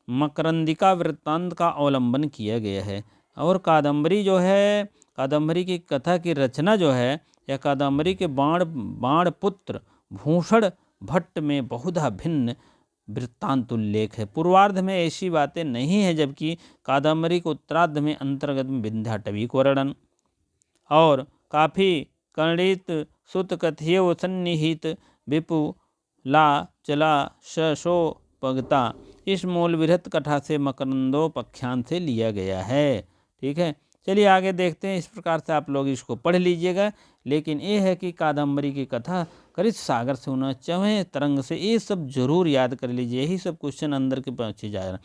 मकरंदिका वृत्तांत का अवलंबन किया गया है। और कादम्बरी जो है, कादम्बरी की कथा की रचना जो है, या कादम्बरी के बाण पुत्र भूषण भट्ट में बहुधा भिन्न वृत्तांत उल्लेख है। पूर्वार्ध में ऐसी बातें नहीं है, जबकि कादम्बरी के उत्तरार्ध में अंतर्गत में विंध्याटवी को वर्णन और काफी कर्णित सुत कथ्यव सन्निहित विपुला चला शो पगता, इस मूल बृहत कथा से मकरंदोपाख्यान से लिया गया है। ठीक है, चलिए आगे देखते हैं। इस प्रकार से आप लोग इसको पढ़ लीजिएगा, लेकिन ये है कि कादम्बरी की कथा करित सागर से 19वें तरंग से, ये सब जरूर याद कर लीजिए, यही सब क्वेश्चन अंदर के पहुँचे जा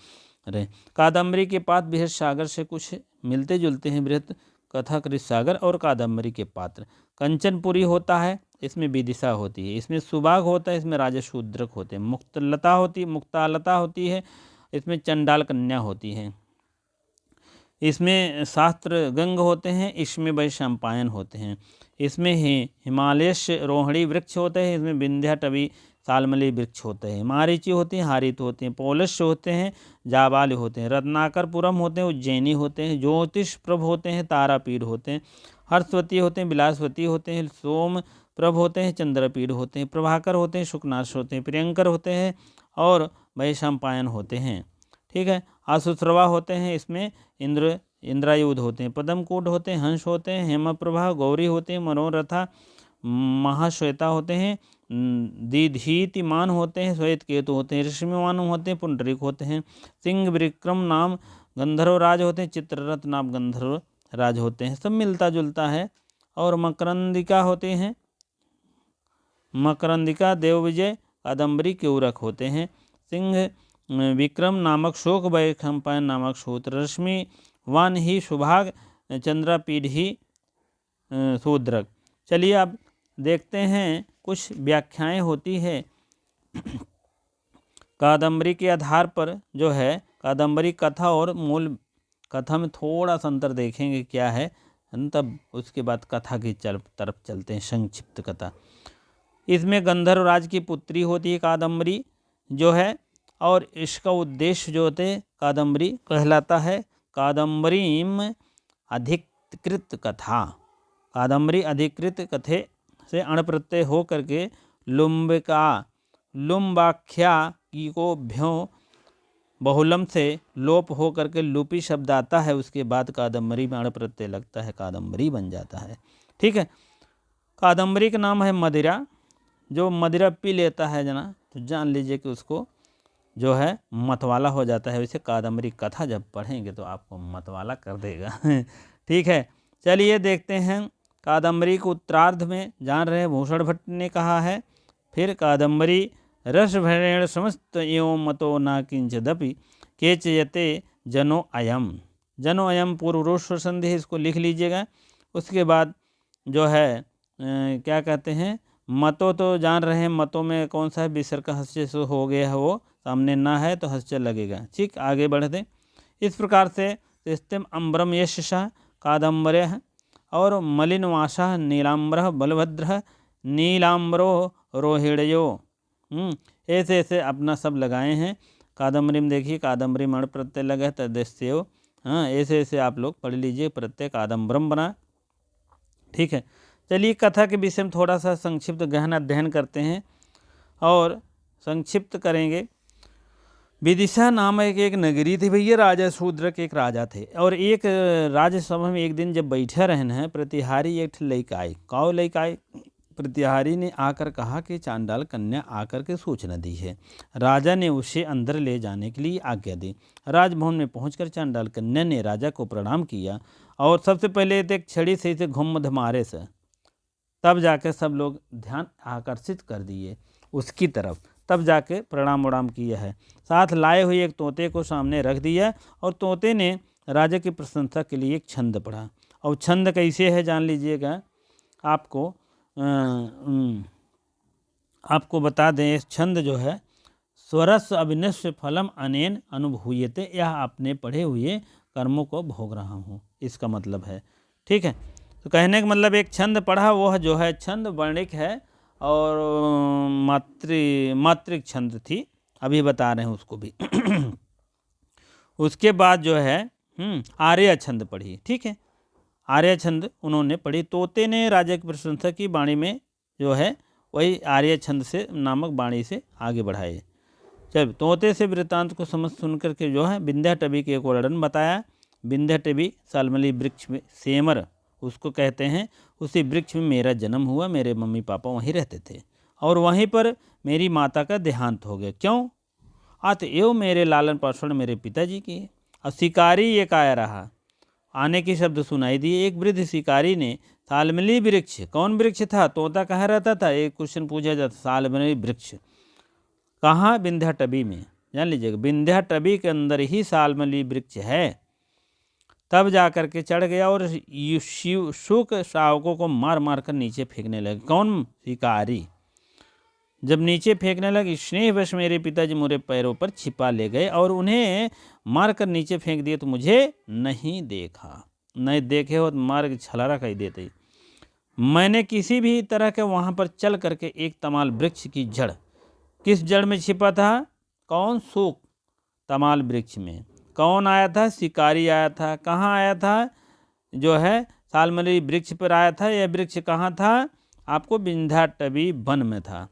रहे। कादम्बरी के पात्र बृहत सागर से कुछ मिलते जुलते हैं। बृहत कथा करित सागर और कादम्बरी के पात्र, कंचनपुरी होता है, इसमें विदिशा होती है, इसमें सुबाग होता है, इसमें राजा शूद्रक होते हैं, मुक्तालता होती है, इसमें चंडाल कन्या होती है। इसमें शास्त्र गंग होते हैं, इसमें वैशंपायन होते हैं। इसमें हिमालयश रोहिणी वृक्ष होते हैं, इसमें विंध्याटवी सालमली वृक्ष होते हैं। मारीची होती हैं, हारित होते हैं, पौलश होते हैं, जाबाल होते हैं, रत्नाकरपुरम होते हैं, उज्जैनी होते हैं, ज्योतिष प्रभ होते हैं, तारापीठ होते हैं, हर्षवती होते हैं, बिलासवती होते हैं, सोम प्रभ होते हैं, चंद्रपीठ होते हैं, प्रभाकर होते हैं, शुकनाश होते हैं, प्रियंकर होते हैं और वैशंपायन होते हैं। ठीक है। आसुश्रवा होते हैं, इसमें इंद्रायुध होते हैं, पद्मकूट होते हैं, हंस होते हैं, हेमप्रभा गौरी होते हैं, मनोरथा महाश्वेता होते हैं, दीधीतिमान होते हैं, श्वेत केतु होते हैं, ऋषिमान होते हैं, पुंडरीक होते हैं, सिंह विक्रम नाम गंधर्व राज होते हैं, चित्ररथ नाम गंधर्व राज होते हैं। सब मिलता जुलता है। और मकरंदिका होते हैं, मकरंदिका देवविजय कादम्बरी केऊरक होते हैं। सिंह विक्रम नामक शोक, वैशंपायन नामक सूत्र, रश्मि वन ही सुभाग, चंद्रपीठ ही शूद्रक। चलिए अब देखते हैं कुछ व्याख्याएं होती है कादम्बरी के आधार पर। जो है कादम्बरी कथा और मूल कथा में थोड़ा सा अंतर देखेंगे क्या है, तब उसके बाद कथा की तरफ चलते हैं। संक्षिप्त कथा। इसमें गंधर्व राज की पुत्री होती है कादम्बरी जो है, और इसका उद्देश्य जो होते कादम्बरी कहलाता है कादम्बरीम अधिकृत कथा। कादम्बरी अधिकृत कथे से अण प्रत्यय हो करके लुम्बाख्या की को भ्यों बहुलम से लोप हो करके लुपी शब्द आता है, उसके बाद कादम्बरी में अण प्रत्यय लगता है, कादम्बरी बन जाता है। ठीक है। कादम्बरी का नाम है मदिरा। जो मदिरा पी लेता है जना तो जान लीजिए कि उसको जो है मतवाला हो जाता है। वैसे कादम्बरी कथा जब पढ़ेंगे तो आपको मतवाला कर देगा। ठीक है। चलिए देखते हैं कादम्बरी को उत्तरार्ध में जान रहे भूषण भट्ट ने कहा है। फिर कादम्बरी रस भरेण समस्त एवं मतो न किंचदपि केचयते जनो अयम। जनो अयम पूर्वरूप संधि है, इसको लिख लीजिएगा। उसके बाद जो है क्या कहते हैं, मतों तो जान रहे हैं, मतों में कौन सा है, विसर्ग का हस्य हो गया है, वो सामने ना है तो हस्य लगेगा। ठीक, आगे बढ़ते। इस प्रकार से स्तिम अम्बरम यश कादम्बर्य और मलिनवासा नीलाम्बर बलभद्र नीलाम्बरो रोहिणयो, ऐसे ऐसे अपना सब लगाए हैं। कादम्बरी में देखिए कादम्बरी मण प्रत्यय लगा तदेव। हाँ, ऐसे ऐसे आप लोग पढ़ लीजिए, प्रत्यय कादम्बरम बना। ठीक है। चलिए कथा के विषय में थोड़ा सा संक्षिप्त गहन अध्ययन करते हैं और संक्षिप्त करेंगे। विदिशा नाम एक नगरी थी भैया, राजा शूद्र के एक राजा थे। और एक राज्यसभा में एक दिन जब बैठे रहन है, प्रतिहारी एक लड़का आई। काव लड़का आई, प्रतिहारी ने आकर कहा कि चांडाल कन्या आकर के सूचना दी है। राजा ने उसे अंदर ले जाने के लिए आज्ञा दी। राजभवन में पहुंचकर चांडाल कन्या ने राजा को प्रणाम किया और सबसे पहले एक छड़ी से इसे घुम्मध मारे से, तब जाके सब लोग ध्यान आकर्षित कर दिए उसकी तरफ, तब जाके प्रणाम उड़ाम किया है। साथ लाए हुए एक तोते को सामने रख दिया और तोते ने राजा की प्रशंसा के लिए एक छंद पढ़ा। और छंद कैसे है जान लीजिएगा। आपको बता दें, इस छंद जो है स्वरस अभिनिश्च फलम अनेन अनुभूयते, यह आपने पढ़े हुए कर्मों को भोग रहा हूँ, इसका मतलब है। ठीक है। तो कहने का मतलब एक छंद पढ़ा, वह जो है छंद वर्णिक है और मात्रिक छंद थी, अभी बता रहे हैं उसको भी। उसके बाद जो है आर्य छंद पढ़ी। ठीक है। आर्य छंद उन्होंने पढ़ी। तोते ने राजा की प्रशंसा की, वाणी में जो है वही आर्य छंद से नामक वाणी से आगे बढ़ाए। जब तोते से वृत्तांत को समझ सुन करके जो है विंध्याटवी के एक वर्णन बताया। विंध्याटवी सालमली वृक्ष में, सेमर उसको कहते हैं, उसी वृक्ष में मेरा जन्म हुआ। मेरे मम्मी पापा वहीं रहते थे और वहीं पर मेरी माता का देहांत हो गया। क्यों? अतएव मेरे लालन पाषण मेरे पिताजी की। और शिकारी एक आया रहा, आने की शब्द सुनाई दिए। एक वृद्ध शिकारी ने सालमली वृक्ष, कौन वृक्ष था? तोता कहाँ रहता था? एक क्वेश्चन पूछा जाता। सालमली वृक्ष कहाँ? विंध्याटवी में। जान लीजिएगा, विंध्याटवी के अंदर ही सालमली वृक्ष है। तब जाकर के चढ़ गया और शुक शावकों को मार मार कर नीचे फेंकने लगे। कौन? शिकारी। जब नीचे फेंकने लगे, स्नेहवश मेरे पिताजी मेरे पैरों पर छिपा ले गए और उन्हें मारकर नीचे फेंक दिए, तो मुझे नहीं देखा। नहीं देखे हो तो मार के छलारा कर देते। मैंने किसी भी तरह के वहाँ पर चल करके एक तमाल वृक्ष की जड़, किस जड़ में छिपा था? कौन? सूख तमाल वृक्ष में। कौन आया था? शिकारी आया था। कहाँ आया था? जो है सालमली वृक्ष पर आया था। यह वृक्ष कहाँ था? आपको विंध्याटवी वन में था।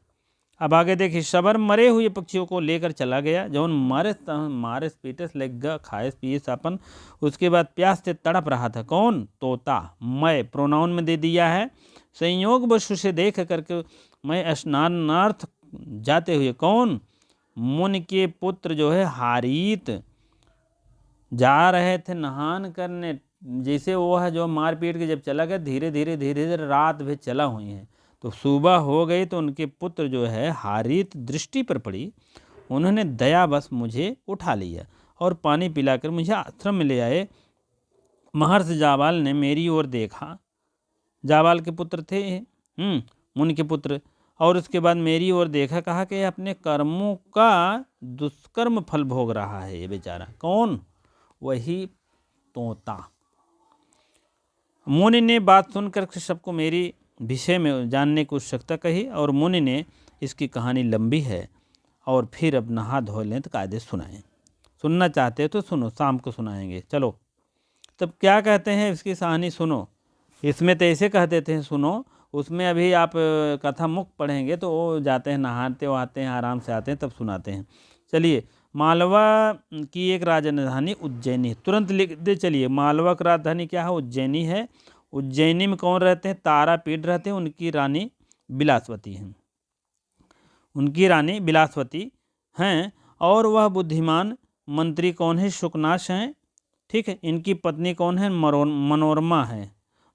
अब आगे देखिए, शबर मरे हुए पक्षियों को लेकर चला गया, जौन मारे पीटस लग गया खाए पिए सापन। उसके बाद प्यास से तड़प रहा था। कौन? तोता। मैं प्रोनाउन में दे दिया है। संयोग वशु से देख करके मैं स्नानार्थ जाते हुए, कौन? मुनि के पुत्र जो है हारीत जा रहे थे नहान करने। जैसे वो है जो मार पीट के जब चला गया, धीरे धीरे धीरे धीरे रात भी चला हुई है, तो सुबह हो गई तो उनके पुत्र जो है हारीत दृष्टि पर पड़ी। उन्होंने दयावश मुझे उठा लिया और पानी पिलाकर मुझे आश्रम में ले आए। महर्षि जाबाल ने मेरी ओर देखा। जाबाल के पुत्र थे मुनि के पुत्र। और उसके बाद मेरी ओर देखा, कहा कि अपने कर्मों का दुष्कर्म फल भोग रहा है ये बेचारा। कौन? वही तोता। मुनि ने बात सुनकर सबको मेरी विषय में जानने की उत्सुकता कही, और मुनि ने इसकी कहानी लंबी है और फिर अब नहा धो लें तो कायदे सुनाएं। सुनना चाहते हो तो सुनो, शाम को सुनाएंगे। चलो तब क्या कहते हैं इसकी कहानी सुनो। इसमें तो ऐसे कहते थे सुनो, उसमें अभी आप कथा मुख पढ़ेंगे तो वो जाते हैं नहाते आते हैं, आराम से आते हैं, तब सुनाते हैं। चलिए, मालवा की एक राजधानी उज्जैनी। तुरंत लिख दे। चलिए, मालवा की राजधानी क्या है? उज्जैनी है। उज्जैनी में कौन रहते हैं? तारापीठ रहते हैं। उनकी रानी बिलासवती हैं। उनकी रानी बिलासवती हैं। और वह बुद्धिमान मंत्री कौन है? शुकनाश हैं। ठीक है। इनकी पत्नी कौन है? मनोरमा है।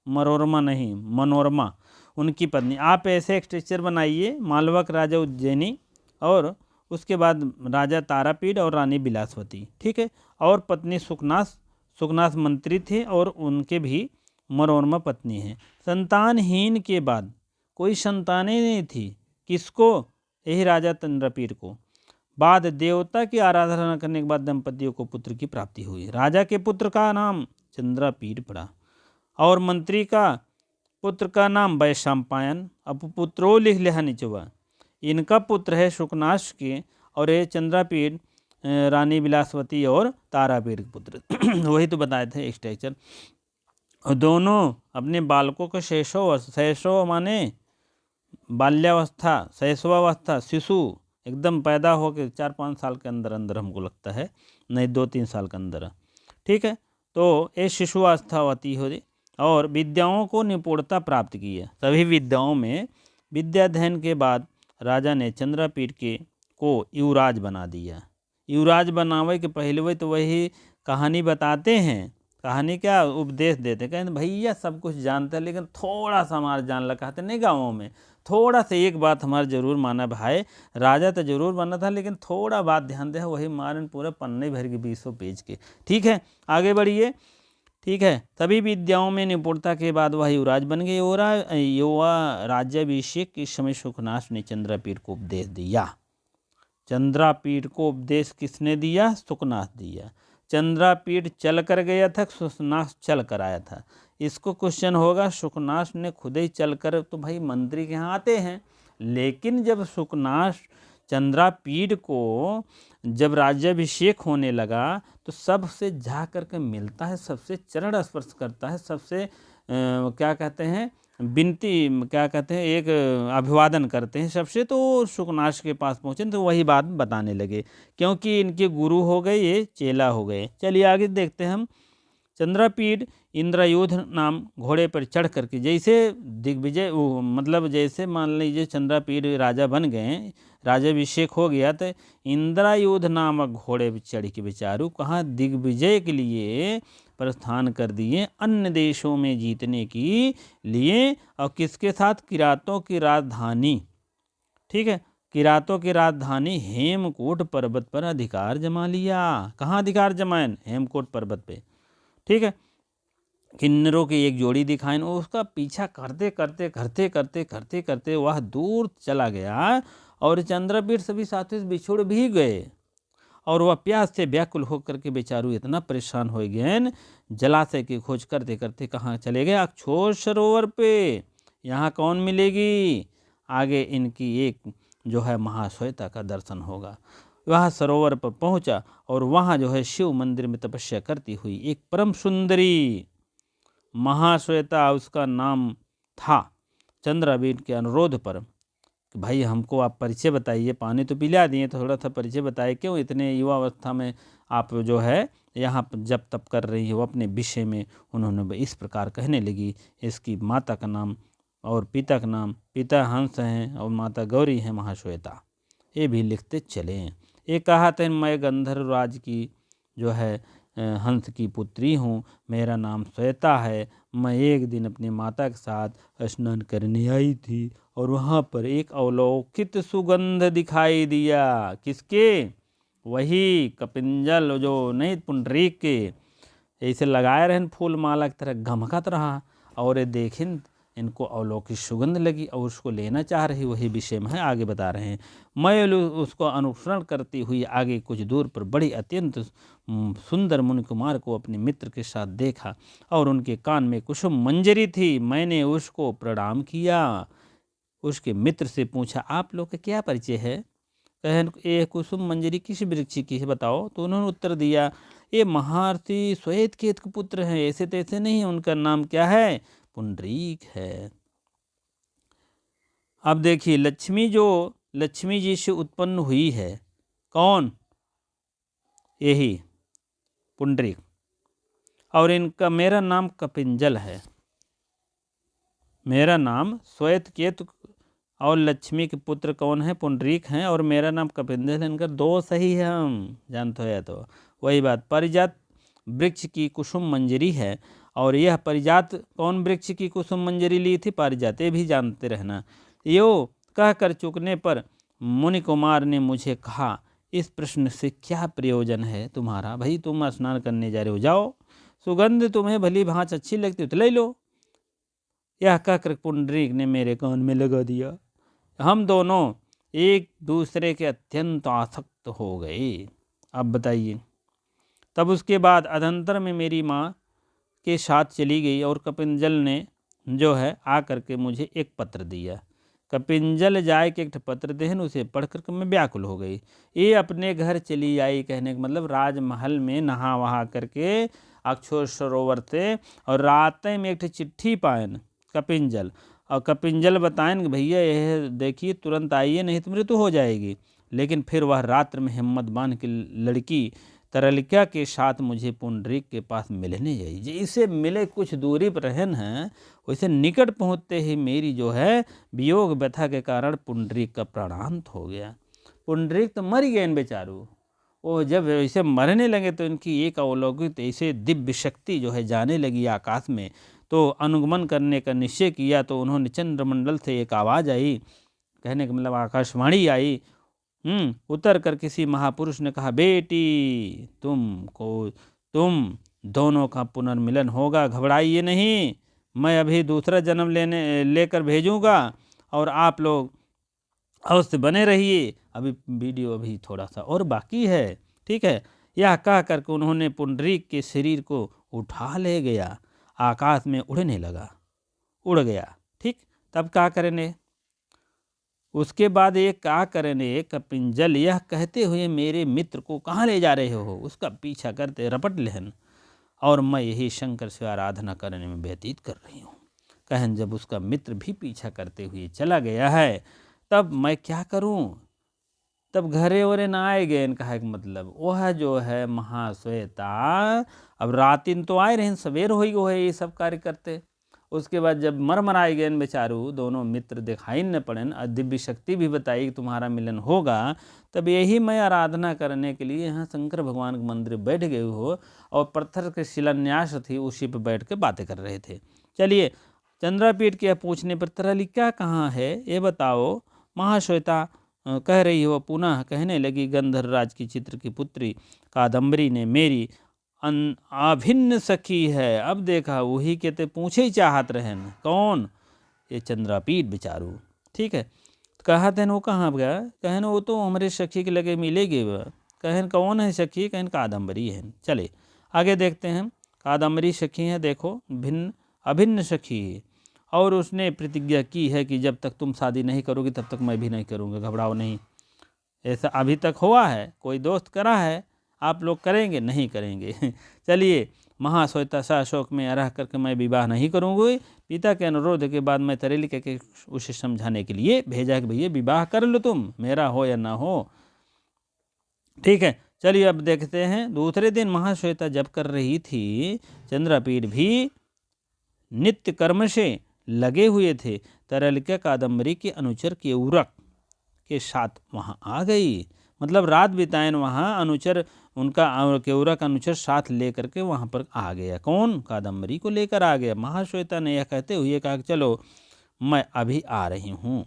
मनोरमा नहीं, मनोरमा उनकी पत्नी। आप ऐसे एक स्ट्रक्चर बनाइए, मालवा का राजा उज्जैनी और उसके बाद राजा तारापीठ और रानी बिलासवती। ठीक है। और पत्नी सुकनास मंत्री थे और उनके भी मनोरमा पत्नी है। संतानहीन के बाद, कोई संतानें नहीं थी। किसको? यही राजा चंद्रपीठ को। बाद देवता की आराधना करने के बाद दंपतियों को पुत्र की प्राप्ति हुई। राजा के पुत्र का नाम चंद्रपीठ पड़ा और मंत्री का पुत्र का नाम वैशंपायन। अब पुत्रो लिख लिया नीचवा। इनका पुत्र है शुकनाश के, और ये चंद्रपीठ रानी बिलासवती और तारापीठ के पुत्र। वही तो बताए थे स्ट्रक्चर। और दोनों अपने बालकों को शैशव माने बाल्यावस्था, शैशवावस्था, शिशु एकदम पैदा होकर 4-5 साल के अंदर अंदर, हमको लगता है, नहीं 2-3 साल के अंदर। ठीक है। तो ये शिशुअवस्थावती हो और विद्याओं को निपुणता प्राप्त की है। सभी विद्याओं में विद्याध्ययन के बाद राजा ने चंद्रपीठ को युवराज बना दिया। युवराज बनावे के पहले वही तो वही कहानी बताते हैं। कहानी क्या? उपदेश देते, कहते भैया सब कुछ जानते हैं लेकिन थोड़ा सा हमारा जान लगा कहते नहीं, गाँवों में थोड़ा सा एक बात हमारा जरूर माना भाई। राजा तो जरूर बना था लेकिन थोड़ा बात ध्यान दे, वही मारन पूरा पन्ने भर के 20 पेज के। ठीक है, आगे बढ़िए। ठीक है। सभी विद्याओं में निपुणता के बाद वह युवराज बन गए। युवा राज्याभिषेक के समय सुखनाश ने चंद्रपीठ को उपदेश दिया। चंद्रपीठ को उपदेश किसने दिया? सुखनाश दिया। चंद्रपीठ चल कर गया था, सुखनाश चल कर आया था। इसको क्वेश्चन होगा, सुखनाश ने खुद ही चल कर तो भाई मंत्री के यहाँ आते हैं, लेकिन जब सुखनाश चंद्रपीठ को जब राज्याभिषेक होने लगा तो सबसे जा कर के मिलता है, सबसे चरण स्पर्श करता है, सबसे क्या कहते हैं विनती, क्या कहते हैं एक अभिवादन करते हैं सबसे। तो सुकनाश के पास पहुँचे तो वही बात बताने लगे, क्योंकि इनके गुरु हो गए, ये चेला हो गए। चलिए आगे देखते हैं हम। चंद्रपीठ इंद्रयूध नाम घोड़े पर चढ़ करके, जैसे दिग्विजय मतलब जैसे मान लीजिए चंद्रपीठ राजा बन गए, राजाभिषेक हो गया, तो इंद्रयूध नामक घोड़े पर चढ़ के बेचारू कहाँ दिग्विजय के लिए प्रस्थान कर दिए, अन्य देशों में जीतने के लिए। और किसके साथ? किरातों की राजधानी, ठीक है, किरातों की राजधानी हेमकूट पर्वत पर अधिकार जमा लिया। कहाँ अधिकार जमाएं? हेमकूट पर्वत पे। ठीक है। किन्नरों की एक जोड़ी दिखाएं, उसका पीछा करते करते करते करते करते करते वह दूर चला गया और चंद्रपीठ सभी साथियों से बिछुड़ भी गए और वह प्यास से व्याकुल होकर के बेचारू इतना परेशान हो गए, जलाशय की खोज करते करते कहाँ चले गए, अक्षोर सरोवर पे। यहाँ कौन मिलेगी, आगे इनकी एक जो है महाश्वेता का दर्शन होगा। वह सरोवर पर पहुंचा और वहाँ जो है शिव मंदिर में तपस्या करती हुई एक परम सुंदरी महाश्वेता, उसका नाम था। चंद्रपीठ के अनुरोध पर कि भाई हमको आप परिचय बताइए, पानी तो पिला दिए, थोड़ा सा परिचय बताइए, क्यों इतने युवा अवस्था में आप जो है यहाँ जब तप कर रही हो। अपने विषय में उन्होंने इस प्रकार कहने लगी। इसकी माता का नाम और पिता का नाम, पिता हंस हैं और माता गौरी हैं महाश्वेता। ये भी लिखते चलें। ये कहा था, मैं गंधर्व राज की जो है हंस की पुत्री हूँ, मेरा नाम श्वेता है। मैं एक दिन अपनी माता के साथ स्नान करने आई थी और वहाँ पर एक अलौकिक सुगंध दिखाई दिया। किसके, वही कपिंजल जो नहीं पुंडरीक के ऐसे लगाए रहन फूल माला की तरह गमकत रहा और ये देखें इनको अलौकिक सुगंध लगी और उसको लेना चाह रही। वही विषय में आगे बता रहे हैं। मैं उसको अनुसरण करती हुई आगे कुछ दूर पर बड़ी अत्यंत सुंदर मुनि कुमार को अपने मित्र के साथ देखा और उनके कान में कुसुम मंजरी थी। मैंने उसको प्रणाम किया। उसके मित्र से पूछा, आप लोग का क्या परिचय है? कहन ये कुसुम मंजरी किस वृक्ष की है बताओ। तो उन्होंने उत्तर दिया, ये महर्षि श्वेतकेतु के पुत्र हैं, ऐसे तैसे नहीं, उनका नाम क्या है, पुंडरीक है। अब देखिए लक्ष्मी जी से उत्पन्न हुई है, कौन, यही पुंडरीक, और इनका मेरा नाम कपिंजल है। मेरा नाम श्वेतकेतु और लक्ष्मी के पुत्र कौन है, पुंडरीक हैं, और मेरा नाम कपिंजल है। इनका दो सही है, हम जानते हो। तो वही बात, परिजात वृक्ष की कुसुम मंजरी है और यह परिजात कौन वृक्ष की कुसुम मंजरी ली थी, पारिजात, ये भी जानते रहना। यो कहकर चुकने पर मुनि कुमार ने मुझे कहा, इस प्रश्न से क्या प्रयोजन है तुम्हारा? भाई तुम स्नान करने जा रहे हो, जाओ, सुगंध तुम्हें भली भांच अच्छी लगती हो तो ले लो। यह कहकर पुंडरीक ने मेरे कान में लगा दिया। हम दोनों एक दूसरे के अत्यंत आसक्त हो गए। अब बताइए, तब उसके बाद अदंतर में मेरी माँ के साथ चली गई और कपिंजल ने जो है आकर के मुझे एक पत्र दिया। कपिंजल जाए के एक पत्र देहन, उसे पढ़ कर के मैं व्याकुल हो गई। ये अपने घर चली आई, कहने का मतलब राजमहल में नहा वहा करके अक्षोर सरोवर से, और रात में एक चिट्ठी पायन कपिंजल, और कपिंजल बताएं भैया यह देखिए तुरंत आइए नहीं तो मृत्यु हो जाएगी। लेकिन फिर वह रात्र में हिम्मत बांध के लड़की तरलिका के साथ मुझे पुंडरीक के पास मिलने गई। जैसे मिले कुछ दूरी पर रहन हैं, वैसे निकट पहुँचते ही मेरी जो है वियोग व्यथा के कारण पुंडरीक का प्राणांत हो गया। पुंडरीक तो मर गए इन बेचारू। वो जब ऐसे मरने लगे तो इनकी एक अलौकिक ऐसे दिव्य शक्ति जो है जाने लगी आकाश में। तो अनुगमन करने का निश्चय किया तो उन्होंने चंद्रमंडल से एक आवाज़ आई, कहने का मतलब आकाशवाणी आई। उतर कर किसी महापुरुष ने कहा, बेटी तुम दोनों का पुनर्मिलन होगा, घबराइए नहीं, मैं अभी दूसरा जन्म लेकर भेजूंगा और आप लोग अवश्य बने रहिए। अभी वीडियो अभी थोड़ा सा और बाकी है, ठीक है। यह कह करके उन्होंने पुंडरीक के शरीर को उठा ले गया, आकाश में उड़ने लगा, उड़ गया, ठीक। तब क्या करेंगे, उसके बाद ये क्या करेंगे, कपिंजल यह कहते हुए मेरे मित्र को कहाँ ले जा रहे हो, उसका पीछा करते रपट लेहन, और मैं यही शंकर से आराधना करने में व्यतीत कर रही हूँ। कहन जब उसका मित्र भी पीछा करते हुए चला गया है, तब मैं क्या करूँ, तब घरे वरे ना आए गए। कहा कि मतलब वह जो है महाश्वेता, अब रातिन तो आए रहे, सवेर हो ही है ये सब कार्य करते। उसके बाद जब मरमराए गए बेचारू दोनों मित्र दिखाई न पड़े, दिव्य शक्ति भी बताई कि तुम्हारा मिलन होगा, तब यही मैं आराधना करने के लिए यहाँ शंकर भगवान के मंदिर बैठ गए हो, और पत्थर के शिलान्यास थी उसी पर बैठ के बातें कर रहे थे। चलिए, चंद्रपीठ के पूछने पर तरलिका कहाँ है ये बताओ। महाश्वेता कह रही हो, पुनः कहने लगी, गंधर्वराज की चित्र की पुत्री कादम्बरी ने मेरी अभिन्न सखी है। अब देखा वही कहते पूछे ही चाहत रहन, कौन, ये चंद्रपीठ बेचारू, ठीक है। कहा तेन वो कहाँ गया, कहन वो तो हमारे सखी के लगे मिलेगी वह। कहन कौन है सखी, कहन कादम्बरी है। चले आगे देखते हैं। कादम्बरी सखी है, देखो भिन्न अभिन्न सखी है, और उसने प्रतिज्ञा की है कि जब तक तुम शादी नहीं करोगी तब तक मैं भी नहीं करूँगा, घबराओ नहीं। ऐसा अभी तक हुआ है, कोई दोस्त करा है, आप लोग करेंगे नहीं करेंगे। चलिए, महाश्वेता अशोक में रह करके मैं विवाह नहीं करूँगी। पिता के अनुरोध के बाद मैं तरेली के उसे समझाने के लिए भेजा कि भैया विवाह कर लो, तुम मेरा हो या ना हो। ठीक है, चलिए अब देखते हैं। दूसरे दिन महाश्वेता जब कर रही थी, चंद्रपीठ भी नित्य कर्म से लगे हुए थे। तरलिका कादम्बरी के अनुचर केऊरक के साथ वहाँ आ गई, मतलब रात बिताएन वहाँ। अनुचर उनका केऊरक अनुचर साथ लेकर के वहाँ पर आ गया। कौन? कादम्बरी को लेकर आ गया। महाश्वेता ने यह कहते हुए कहा कि चलो मैं अभी आ रही हूँ,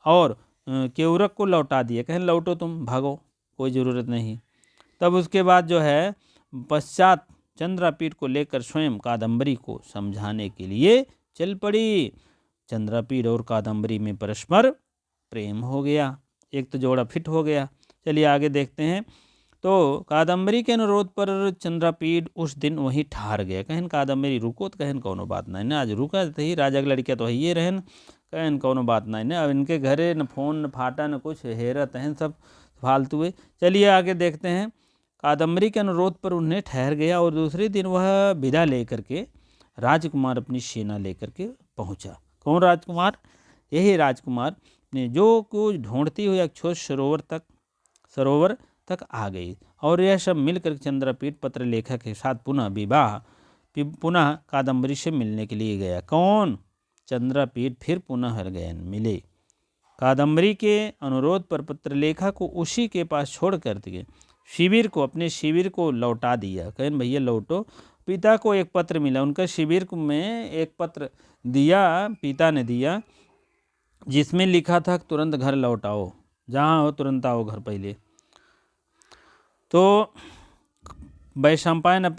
और केऊरक को लौटा दिया। कहें लौटो तुम, भागो, कोई ज़रूरत नहीं। तब उसके बाद जो है पश्चात चंद्रपीठ को लेकर स्वयं कादम्बरी को समझाने के लिए चल पड़ी। चंद्रपीठ और कादम्बरी में परस्पर प्रेम हो गया, एक तो जोड़ा फिट हो गया। चलिए आगे देखते हैं। तो कादम्बरी के अनुरोध पर चंद्रपीठ उस दिन वहीं ठहर गया। कहन कादम्बरी रुको, तो कहन कौनो बात नहीं ना, आज रुका ही, राजा के लड़किया तो है ये रहन, कहन कौनो बात नहीं ना। अब इनके घरे न फोन न फाटा न कुछ, हेरत हैं सब फालतू है। चलिए आगे देखते हैं। कादम्बरी के अनुरोध पर उन्हें ठहर गया, और दूसरे दिन वह विदा लेकर के राजकुमार अपनी सेना लेकर के पहुंचा। कौन राजकुमार? यही राजकुमार ने जो कुछ ढूंढती हुई अक्षोष सरोवर तक आ गई, और यह सब मिलकर चंद्रपीठ पत्र लेखक के साथ पुनः कादम्बरी से मिलने के लिए गया। कौन? चंद्रपीठ फिर पुनः गए मिले। कादम्बरी के अनुरोध पर पत्रलेखा को उसी के पास छोड़ कर दिए, अपने शिविर को लौटा दिया। कहन भैया लौटो। पिता को एक पत्र मिला, उनका शिविर में एक पत्र दिया, पिता ने दिया, जिसमें लिखा था तुरंत घर लौट आओ, जहाँ हो तुरंत आओ घर पहले। तो वैशंपायन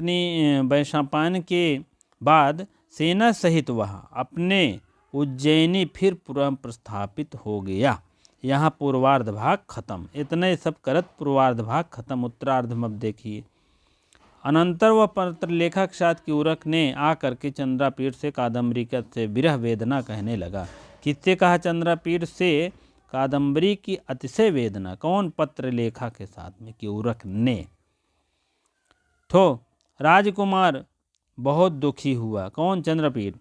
के बाद सेना सहित वह अपने उज्जैनी फिर पुनः प्रस्थापित हो गया। यहाँ पूर्वार्ध भाग खत्म। इतने सब करत पूर्वार्ध भाग खत्म। उत्तरार्ध में अब देखिए। अनंतर वह पत्र लेखक साथ केऊरक ने आकर के चंद्रपीठ से कादम्बरी से विरह वेदना कहने लगा। किससे कहा? चंद्रपीठ से कादम्बरी की अतिशय वेदना। कौन? पत्र लेखा के साथ में केऊरक ने। तो राजकुमार बहुत दुखी हुआ। कौन? चंद्रपीठ।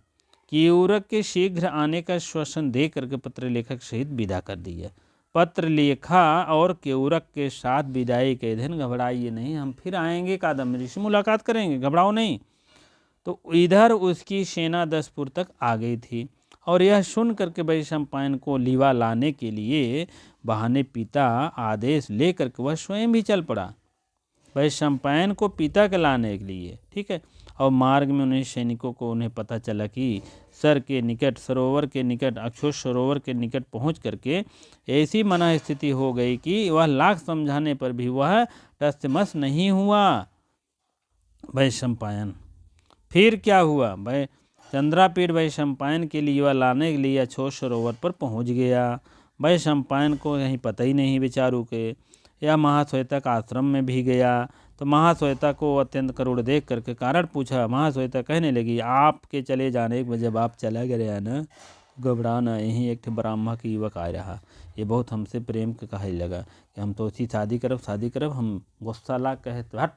केऊरक के शीघ्र आने का श्वसन दे करके पत्र लेखक सहित विदा कर दिया। पत्र लेखा और केऊरक के साथ विदाई के दिन घबराइए नहीं, हम फिर आएंगे, कादम्बरी से मुलाकात करेंगे, घबराओ नहीं। तो इधर उसकी सेना 10 पुर तक आ गई थी, और यह सुन करके वैशंपायन को लीवा लाने के लिए बहाने पिता आदेश लेकर के वह स्वयं भी चल पड़ा वैशंपायन को पिता के लाने के लिए। ठीक है, और मार्ग में उन्हें सैनिकों को उन्हें पता चला कि सरोवर के निकट अक्षोष सरोवर के निकट पहुंच करके ऐसी मना स्थिति हो गई कि वह लाख समझाने पर भी वह टसमस नहीं हुआ वैशंपायन। फिर क्या हुआ? चंद्रपीठ वैशंपायन के लिए लाने के लिए अक्षोष सरोवर पर पहुंच गया। वैशंपायन को कहीं पता ही नहीं बेचारू के। यह महाश्वेता का आश्रम में भी गया, तो महाश्वेता को अत्यंत करुण देख करके कारण पूछा। महाश्वेता कहने लगी, आपके चले जाने के जब आप चला गया ना, घबराना, यहीं एक ब्राह्मण की युवक आ रहा, ये बहुत हमसे प्रेम के कहे लगा कि हम तो उसी शादी करब, हम गुस्सा ला कहे तो हट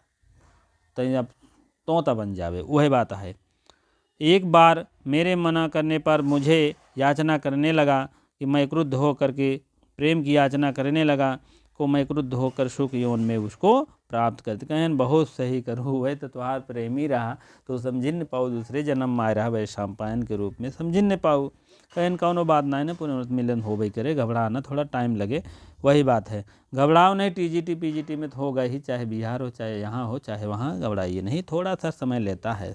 तय अब तोता बन जावे। वह बात है। एक बार मेरे मना करने पर मुझे याचना करने लगा कि मैं क्रुद्ध होकर के प्रेम की याचना करने लगा को मैं क्रुद्ध होकर सुख यौन में उसको प्राप्त करते। कहन बहुत सही करूँ, वह तो तुम्हार प्रेमी रहा तो समझिन न पाऊ, दूसरे जन्म में रहा वैशंपायन के रूप में, समझिन न पाऊ। कहन कौनो बात नहीं ना, पुनर्मिलन हो गई करे, घबराना थोड़ा टाइम लगे, वही बात है। घबराओ नहीं, टीजीटी पीजीटी में तो होगा ही, चाहे बिहार हो, चाहे यहाँ हो, चाहे वहाँ, घबराइए नहीं, थोड़ा सा समय लेता है।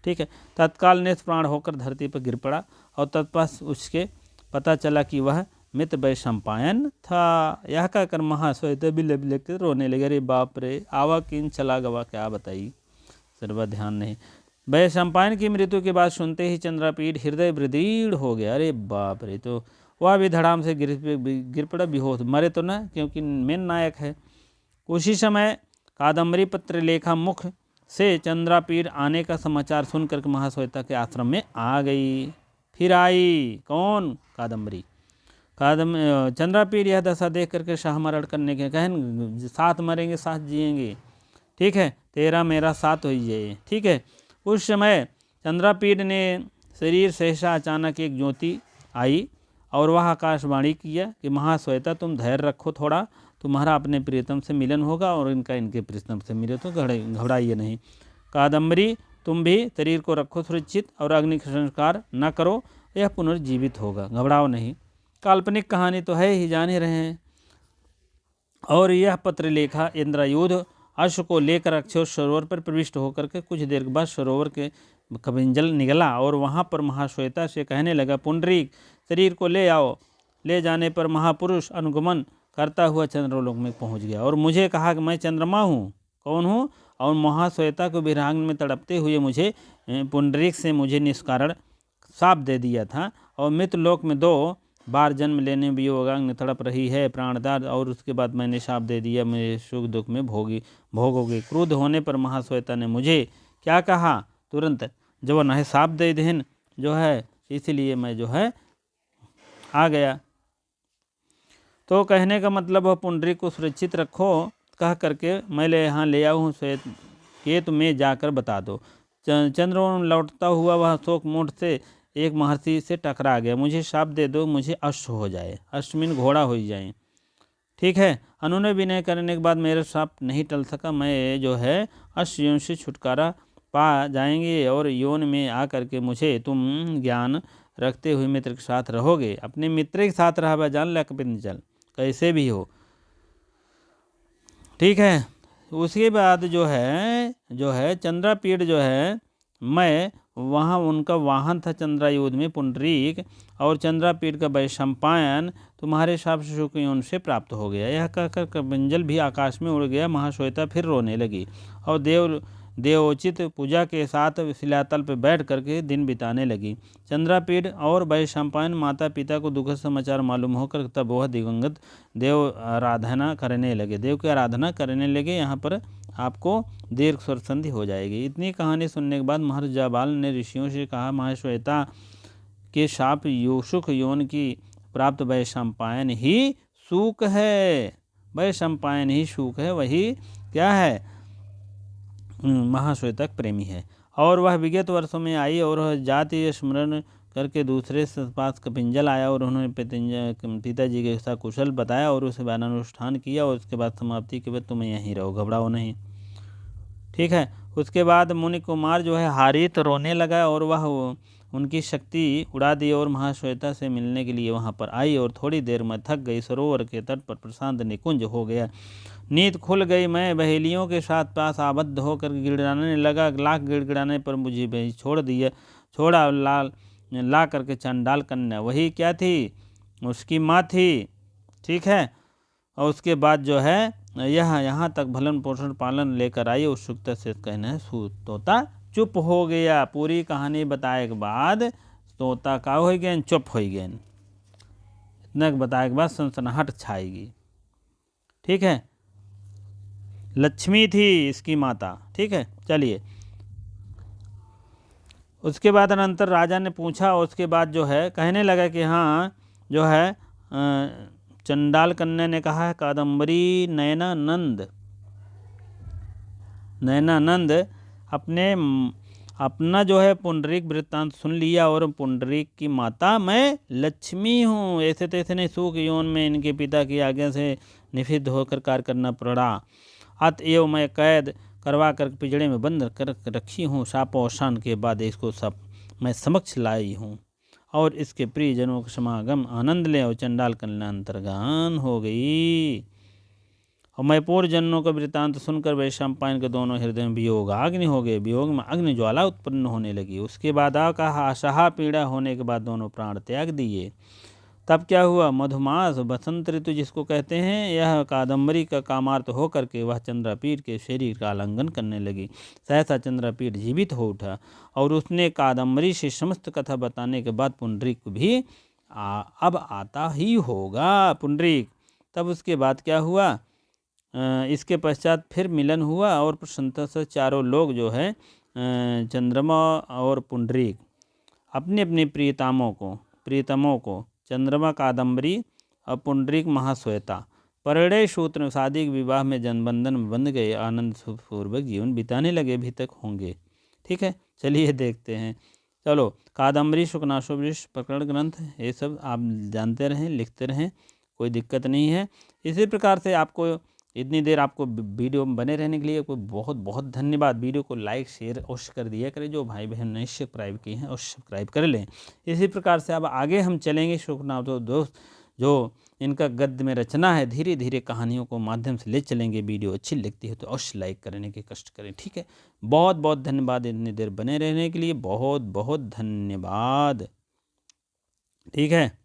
ठीक है। तत्काल निष्प्राण होकर धरती पर गिर पड़ा, और तत्पश्चात उसके पता चला कि वह मित्र वैशंपायन था। यह कहकर महाश्वेता बिले बिले के रोने लगे। अरे बाप रे, आवा किन चला गवा, क्या बताइए, सर्व ध्यान नहीं। वैशंपायन की मृत्यु के बाद सुनते ही चंद्रपीठ हृदय बृदृढ़ हो गया। अरे बाप रे, तो वह भी धड़ाम से गिर पड़ा बेहोश, मरे तो ना, क्योंकि मेन नायक है। उसी समय कादम्बरी पत्र लेखा मुख से चंद्रापीठ आने का समाचार सुनकर के महाश्वेता के आश्रम में आ गई। फिर आई कौन? कादम्बरी। चंद्रापीठ यह दशा देख करके शाहमरण करने के कहन, साथ मरेंगे साथ जिएंगे, ठीक है, तेरा मेरा साथ हो जाए, ठीक है। उस समय चंद्रापीठ ने शरीर सहसा अचानक एक ज्योति आई और वह आकाशवाणी किया कि महाश्वेता तुम धैर्य रखो थोड़ा, तुम्हारा अपने प्रियतम से मिलन होगा और इनका इनके प्रियतम से मिले, तो घबराइए नहीं। कादम्बरी तुम भी शरीर को रखो सुरक्षित और अग्नि संस्कार न करो, यह पुनर्जीवित होगा, घबराओ नहीं। काल्पनिक कहानी तो है ही, जान ही रहे हैं। और यह पत्र लेखा इंद्रयुध अश्व को लेकर अक्षय सरोवर पर प्रविष्ट होकर के कुछ देर के बाद सरोवर के कबिंजल निकला और वहाँ पर महाश्वेता से कहने लगा, पुंडरीक शरीर को ले आओ। ले जाने पर महापुरुष अनुगमन करता हुआ चंद्रलोक में पहुँच गया और मुझे कहा कि मैं चंद्रमा हूँ, कौन हूँ? और महाश्वेता को विराग में तड़पते हुए मुझे पुंडरीक से मुझे निष्कारण शाप दे दिया था और मृतलोक में 2 बार जन्म लेने भी योगांग तड़प रही है प्राणदार, और उसके बाद मैंने शाप दे दिया, मेरे सुख दुख में भोगोगे। क्रोध होने पर महाश्वेता ने मुझे क्या कहा? तुरंत जो न है शाप दे देन जो है, इसलिए मैं जो है आ गया। तो कहने का मतलब है पुंडरीक को सुरक्षित रखो, कह करके मैं यहाँ ले आऊँ श्वेत केतु में जाकर बता दो। चंद्र लौटता हुआ वह शोक मोड से एक महर्षि से टकरा गया, मुझे शाप दे दो, मुझे अश्व हो जाए, अश्विन घोड़ा हो जाए, ठीक है। उन्होंने विनय करने के बाद मेरा शाप नहीं टल सका, मैं जो है अश्व योन से छुटकारा पा जाएंगे और योन में आकर के मुझे तुम ज्ञान रखते हुए मित्र के साथ रहोगे। अपने मित्र के साथ रहा जान ला कपिंजल, कैसे भी हो, ठीक है। उसके बाद जो है चंद्रापीठ जो है, मैं वहाँ उनका वाहन था चंद्रायुध में पुंडरीक, और चंद्रापीठ का वैशंपायन तुम्हारे शाप से शुकयोन से प्राप्त हो गया। यह कहकर कपिंजल भी आकाश में उड़ गया। महाश्वेता फिर रोने लगी और देवोचित पूजा के साथ शिलातल पर बैठ करके दिन बिताने लगी। चंद्रापीठ और वैशंपायन माता पिता को दुखद समाचार मालूम होकर तब वह दिवंगत देव आराधना करने लगे, देव की आराधना करने लगे। यहाँ पर आपको दीर्घ स्वर संधि हो जाएगी। इतनी कहानी सुनने के बाद महर्षि जाबाल ने ऋषियों से कहा, महाश्वेता के शाप सुख योन की प्राप्त वैशंपायन ही सुख है, वैशंपायन ही सुख है, वही क्या है? महाश्वेता प्रेमी है। और वह विगत वर्षों में आई और जाति स्मरण करके दूसरे पास कपिंजल आया और उन्होंने पिताजी के साथ कुशल बताया और उसे अनुष्ठान किया और उसके बाद समाप्ति के बाद तुम यहीं रहो, घबराओ नहीं, ठीक है। उसके बाद मुनि कुमार जो है हारित रोने लगा और वह उनकी शक्ति उड़ा दी और महाश्वेता से मिलने के लिए वहाँ पर आई और थोड़ी देर में थक गई। सरोवर के तट पर प्रशांत निकुंज हो गया, नींद खुल गई। मैं बहेलियों के साथ पास आबद्ध होकर गिड़गिड़ाने लगा। लाख गिड़गिड़ाने पर मुझे छोड़ा ला करके चंडाल कन्या, वही क्या थी? उसकी माँ थी, ठीक है। और उसके बाद जो है यहाँ तक भलन पोषण पालन लेकर आई। उत्सुकता से कहना है तोता चुप हो गया। पूरी कहानी बताए के बाद तोता का हो गया, चुप हो गया। इतना बताए के बाद सनसनाहट छाएगी, ठीक है। लक्ष्मी थी इसकी माता, ठीक है। चलिए, उसके बाद अनंतर राजा ने पूछा, उसके बाद जो है कहने लगा कि हाँ जो है चंडाल कन्या ने कहा है, कादम्बरी नयनानंद अपना जो है पुंडरीक वृत्तांत सुन लिया और पुंडरीक की माता मैं लक्ष्मी हूँ, ऐसे तैसे नहीं, सुख योन में इनके पिता की आज्ञा से निषिद्ध होकर कार्य करना पड़ा। अतएव मैं कैद करवा कर पिंजड़े में बंद कर रखी हूँ। शापोषण के बाद इसको सब मैं समक्ष लाई हूँ और इसके प्रियजनों का समागम आनंद ले और चंडाल कन्या अंतर्गान हो गई। और मैं पूर्व जनों का वृत्तांत सुनकर वैशंपायन के दोनों हृदय में वियोग अग्नि हो गए, वियोग में अग्नि ज्वाला उत्पन्न होने लगी। उसके बाद कहा अशाह पीड़ा होने के बाद दोनों प्राण त्याग दिए। तब क्या हुआ? मधुमास बसंत ऋतु जिसको कहते हैं, यह कादम्बरी का कामार्थ होकर के वह चंद्रापीठ के शरीर का आलिंगन करने लगी। सहसा चंद्रापीठ जीवित हो उठा और उसने कादम्बरी से समस्त कथा बताने के बाद पुंडरीक को भी अब आता ही होगा पुंडरीक। तब उसके बाद क्या हुआ, इसके पश्चात फिर मिलन हुआ और प्रसन्नता से चारों लोग जो है चंद्रमा और पुंडरीक अपनी अपनी प्रियतमों को चंद्रमा कादम्बरी और पुंडरीक महाश्वेता परिणय सूत्र में शादी विवाह में जनबंधन में बंध गए, आनंद पूर्वक जीवन बिताने लगे, अभी तक होंगे। ठीक है, चलिए देखते हैं। चलो, कादम्बरी शुकनाशोपनिषद प्रकरण ग्रंथ ये सब आप जानते रहें, लिखते रहें, कोई दिक्कत नहीं है। इसी प्रकार से आपको इतनी देर आपको वीडियो में बने रहने के लिए आपको बहुत बहुत धन्यवाद। वीडियो को लाइक शेयर अवश्य कर दिया करें, जो भाई बहन नहीं सब्सक्राइब किए हैं अवश्य सब्सक्राइब कर लें। इसी प्रकार से अब आगे हम चलेंगे। शुकनाथ दोस्त जो इनका गद्य में रचना है, धीरे धीरे कहानियों को माध्यम से ले चलेंगे। वीडियो अच्छी लगती है तो अवश्य लाइक करने के कष्ट करें। ठीक है, बहुत बहुत धन्यवाद इतनी देर बने रहने के लिए, बहुत बहुत धन्यवाद। ठीक है।